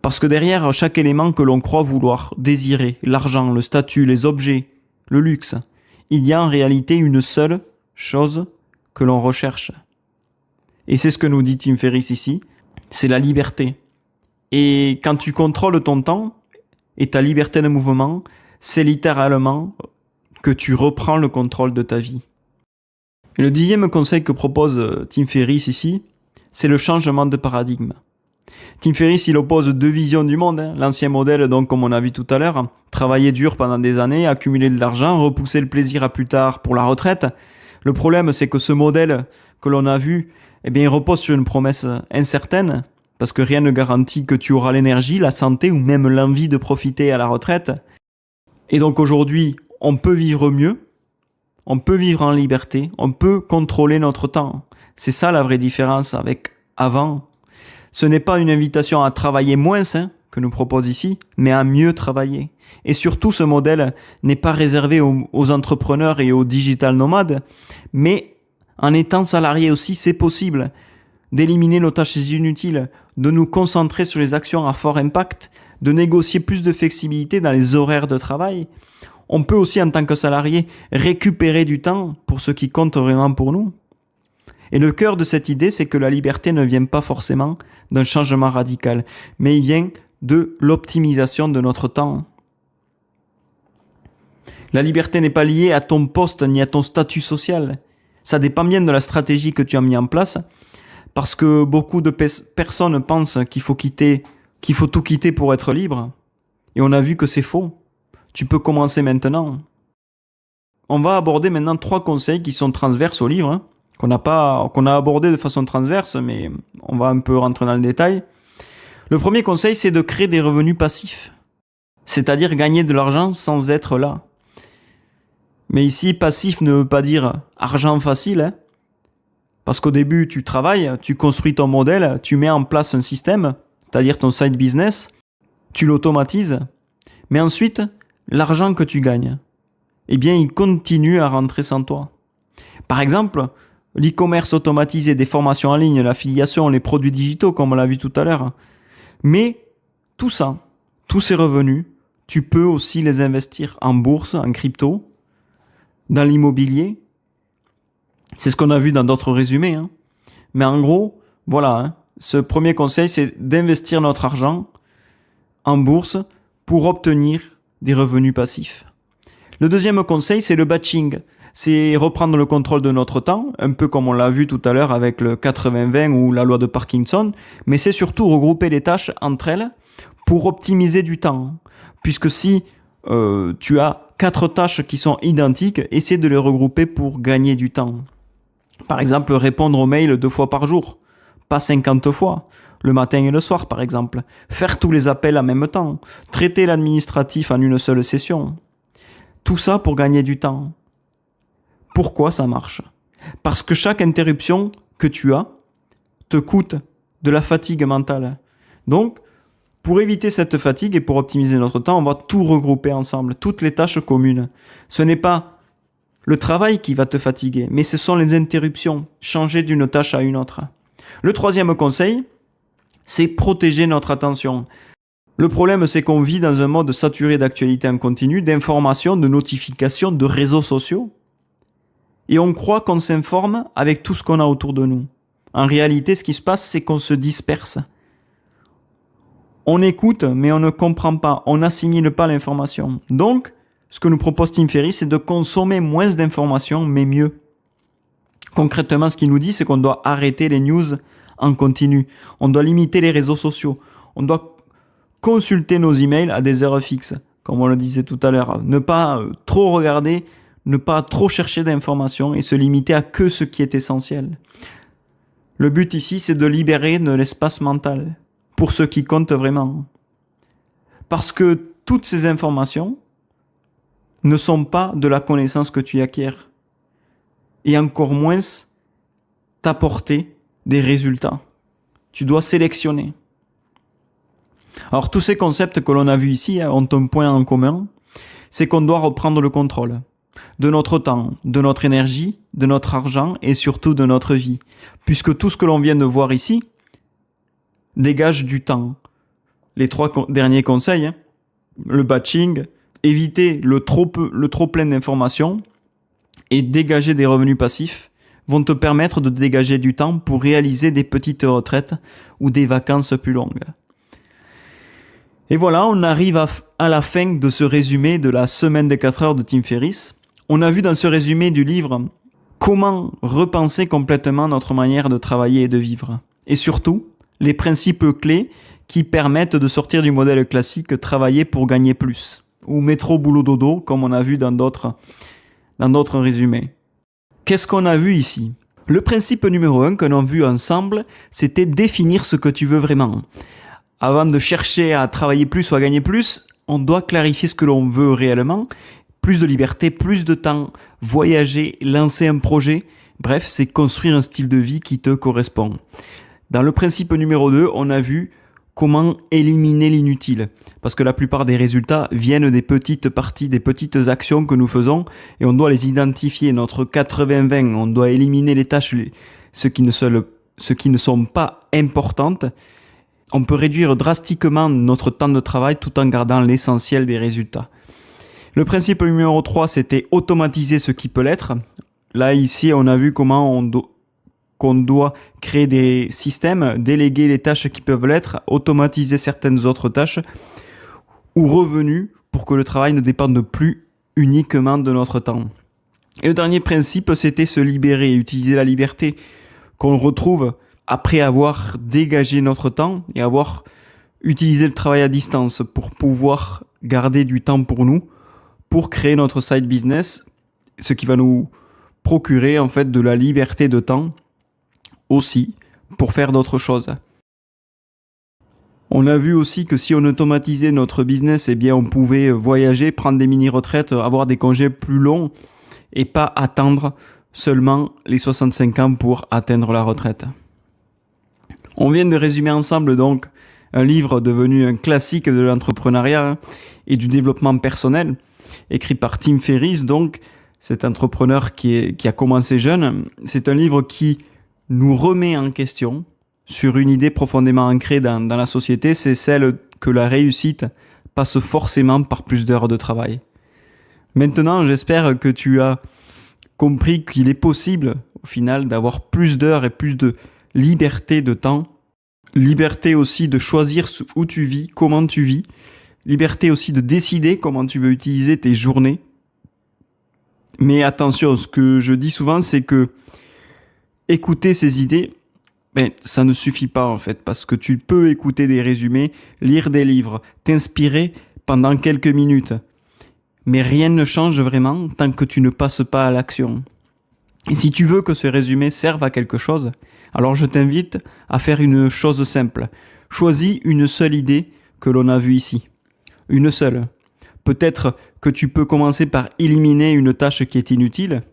Parce que derrière chaque élément que l'on croit vouloir, désirer, l'argent, le statut, les objets, le luxe, il y a en réalité une seule chose que l'on recherche. Et c'est ce que nous dit Tim Ferriss ici, c'est la liberté. Et quand tu contrôles ton temps et ta liberté de mouvement, c'est littéralement que tu reprends le contrôle de ta vie. Et le 10e conseil que propose Tim Ferriss ici, c'est le changement de paradigme. Tim Ferriss, il oppose deux visions du monde. L'ancien modèle, donc, comme on a vu tout à l'heure, travailler dur pendant des années, accumuler de l'argent, repousser le plaisir à plus tard pour la retraite. Le problème, c'est que ce modèle que l'on a vu, il repose sur une promesse incertaine, parce que rien ne garantit que tu auras l'énergie, la santé ou même l'envie de profiter à la retraite. Et donc aujourd'hui, on peut vivre mieux, on peut vivre en liberté, on peut contrôler notre temps. C'est ça la vraie différence avec avant. Ce n'est pas une invitation à travailler moins que nous propose ici, mais à mieux travailler. Et surtout, ce modèle n'est pas réservé aux entrepreneurs et aux digital nomades, mais en étant salarié aussi, c'est possible d'éliminer nos tâches inutiles, de nous concentrer sur les actions à fort impact, de négocier plus de flexibilité dans les horaires de travail. On peut aussi, en tant que salarié, récupérer du temps pour ce qui compte vraiment pour nous. Et le cœur de cette idée, c'est que la liberté ne vient pas forcément d'un changement radical, mais il vient de l'optimisation de notre temps. La liberté n'est pas liée à ton poste ni à ton statut social. Ça dépend bien de la stratégie que tu as mis en place, parce que beaucoup de personnes pensent qu'il faut tout quitter pour être libre. Et on a vu que c'est faux. Tu peux commencer maintenant. On va aborder maintenant 3 conseils qui sont transverses au livre, qu'on a abordé de façon transverse, mais on va un peu rentrer dans le détail. Le premier conseil, c'est de créer des revenus passifs, c'est-à-dire gagner de l'argent sans être là. Mais ici, passif ne veut pas dire argent facile, parce qu'au début, tu travailles, tu construis ton modèle, tu mets en place un système, c'est-à-dire ton side business, tu l'automatises, mais ensuite, l'argent que tu gagnes, il continue à rentrer sans toi. Par exemple, l'e-commerce automatisé, des formations en ligne, l'affiliation, les produits digitaux, comme on l'a vu tout à l'heure. Mais tout ça, tous ces revenus, tu peux aussi les investir en bourse, en crypto, dans l'immobilier. C'est ce qu'on a vu dans d'autres résumés. Mais en gros, voilà, ce premier conseil, c'est d'investir notre argent en bourse pour obtenir des revenus passifs. Le deuxième conseil, c'est le batching. C'est reprendre le contrôle de notre temps, un peu comme on l'a vu tout à l'heure avec le 80-20 ou la loi de Parkinson, mais c'est surtout regrouper les tâches entre elles pour optimiser du temps. Puisque si tu as 4 tâches qui sont identiques, essaie de les regrouper pour gagner du temps. Par exemple, répondre aux mails 2 fois par jour, pas 50 fois, le matin et le soir par exemple. Faire tous les appels en même temps, traiter l'administratif en une seule session. Tout ça pour gagner du temps. Pourquoi ça marche ? Parce que chaque interruption que tu as te coûte de la fatigue mentale. Donc, pour éviter cette fatigue et pour optimiser notre temps, on va tout regrouper ensemble, toutes les tâches communes. Ce n'est pas le travail qui va te fatiguer, mais ce sont les interruptions, changer d'une tâche à une autre. Le troisième conseil, c'est protéger notre attention. Le problème, c'est qu'on vit dans un mode saturé d'actualité en continu, d'informations, de notifications, de réseaux sociaux. Et on croit qu'on s'informe avec tout ce qu'on a autour de nous. En réalité, ce qui se passe, c'est qu'on se disperse. On écoute, mais on ne comprend pas, on n'assimile pas l'information. Donc, ce que nous propose Tim Ferriss, c'est de consommer moins d'informations, mais mieux. Concrètement, ce qu'il nous dit, c'est qu'on doit arrêter les news en continu. On doit limiter les réseaux sociaux. On doit consulter nos emails à des heures fixes, comme on le disait tout à l'heure. Ne pas trop regarder, ne pas trop chercher d'informations et se limiter à que ce qui est essentiel. Le but ici, c'est de libérer de l'espace mental pour ce qui compte vraiment. Parce que toutes ces informations ne sont pas de la connaissance que tu acquiers. Et encore moins t'apporter des résultats. Tu dois sélectionner. Alors tous ces concepts que l'on a vus ici ont un point en commun, c'est qu'on doit reprendre le contrôle de notre temps, de notre énergie, de notre argent et surtout de notre vie. Puisque tout ce que l'on vient de voir ici dégage du temps. Les 3 derniers conseils, le batching, éviter le trop plein d'informations et dégager des revenus passifs vont te permettre de dégager du temps pour réaliser des petites retraites ou des vacances plus longues. Et voilà, on arrive à la fin de ce résumé de la semaine des 4 heures de Tim Ferriss. On a vu dans ce résumé du livre comment repenser complètement notre manière de travailler et de vivre. Et surtout, les principes clés qui permettent de sortir du modèle classique travailler pour gagner plus. Ou métro boulot dodo, comme on a vu dans d'autres résumés. Qu'est-ce qu'on a vu ici ? Le principe numéro 1 que l'on a vu ensemble, c'était définir ce que tu veux vraiment. Avant de chercher à travailler plus ou à gagner plus, on doit clarifier ce que l'on veut réellement. Plus de liberté, plus de temps, voyager, lancer un projet. Bref, c'est construire un style de vie qui te correspond. Dans le principe numéro 2, on a vu comment éliminer l'inutile. Parce que la plupart des résultats viennent des petites parties, des petites actions que nous faisons et on doit les identifier. Notre 80-20, on doit éliminer les tâches, ce qui ne sont pas importantes. On peut réduire drastiquement notre temps de travail tout en gardant l'essentiel des résultats. Le principe numéro 3, c'était automatiser ce qui peut l'être. Là, ici, on a vu comment qu'on doit créer des systèmes, déléguer les tâches qui peuvent l'être, automatiser certaines autres tâches ou revenus pour que le travail ne dépende plus uniquement de notre temps. Et le dernier principe, c'était se libérer, utiliser la liberté qu'on retrouve après avoir dégagé notre temps et avoir utilisé le travail à distance pour pouvoir garder du temps pour nous, pour créer notre side business, ce qui va nous procurer en fait de la liberté de temps aussi pour faire d'autres choses. On a vu aussi que si on automatisait notre business, eh bien on pouvait voyager, prendre des mini-retraites, avoir des congés plus longs et pas attendre seulement les 65 ans pour atteindre la retraite. On vient de résumer ensemble donc un livre devenu un classique de l'entrepreneuriat et du développement personnel, écrit par Tim Ferriss, donc cet entrepreneur qui a commencé jeune. C'est un livre qui nous remet en question sur une idée profondément ancrée dans la société, c'est celle que la réussite passe forcément par plus d'heures de travail. Maintenant, j'espère que tu as compris qu'il est possible, au final, d'avoir plus d'heures et plus de liberté de temps, liberté aussi de choisir où tu vis, comment tu vis, liberté aussi de décider comment tu veux utiliser tes journées. Mais attention, ce que je dis souvent, c'est que écouter ces idées, ça ne suffit pas en fait, parce que tu peux écouter des résumés, lire des livres, t'inspirer pendant quelques minutes. Mais rien ne change vraiment tant que tu ne passes pas à l'action. Et si tu veux que ce résumé serve à quelque chose, alors je t'invite à faire une chose simple. Choisis une seule idée que l'on a vue ici. Une seule. Peut-être que tu peux commencer par éliminer une tâche qui est inutile.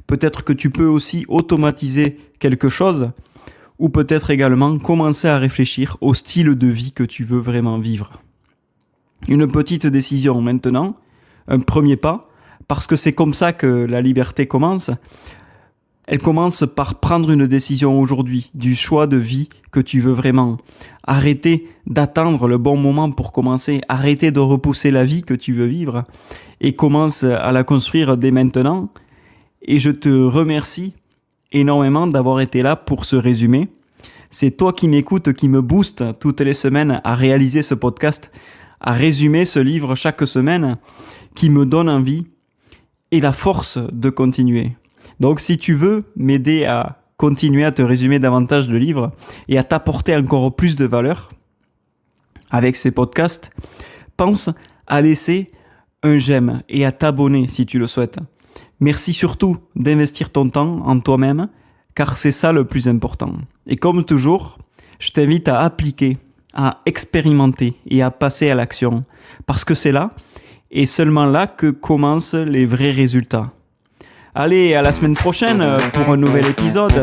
Peut-être que tu peux aussi automatiser quelque chose. Ou peut-être également commencer à réfléchir au style de vie que tu veux vraiment vivre. Une petite décision maintenant, un premier pas, parce que c'est comme ça que la liberté commence. Elle commence par prendre une décision aujourd'hui, du choix de vie que tu veux vraiment. Arrêter d'attendre le bon moment pour commencer, arrêter de repousser la vie que tu veux vivre et commence à la construire dès maintenant. Et je te remercie énormément d'avoir été là pour ce résumé. C'est toi qui m'écoutes, qui me booste toutes les semaines à réaliser ce podcast, à résumer ce livre chaque semaine, qui me donne envie et la force de continuer. Donc si tu veux m'aider à continuer à te résumer davantage de livres et à t'apporter encore plus de valeur avec ces podcasts, pense à laisser un j'aime et à t'abonner si tu le souhaites. Merci surtout d'investir ton temps en toi-même, car c'est ça le plus important. Et comme toujours, je t'invite à appliquer, à expérimenter et à passer à l'action, parce que c'est là, et seulement là, que commencent les vrais résultats. Allez, à la semaine prochaine pour un nouvel épisode.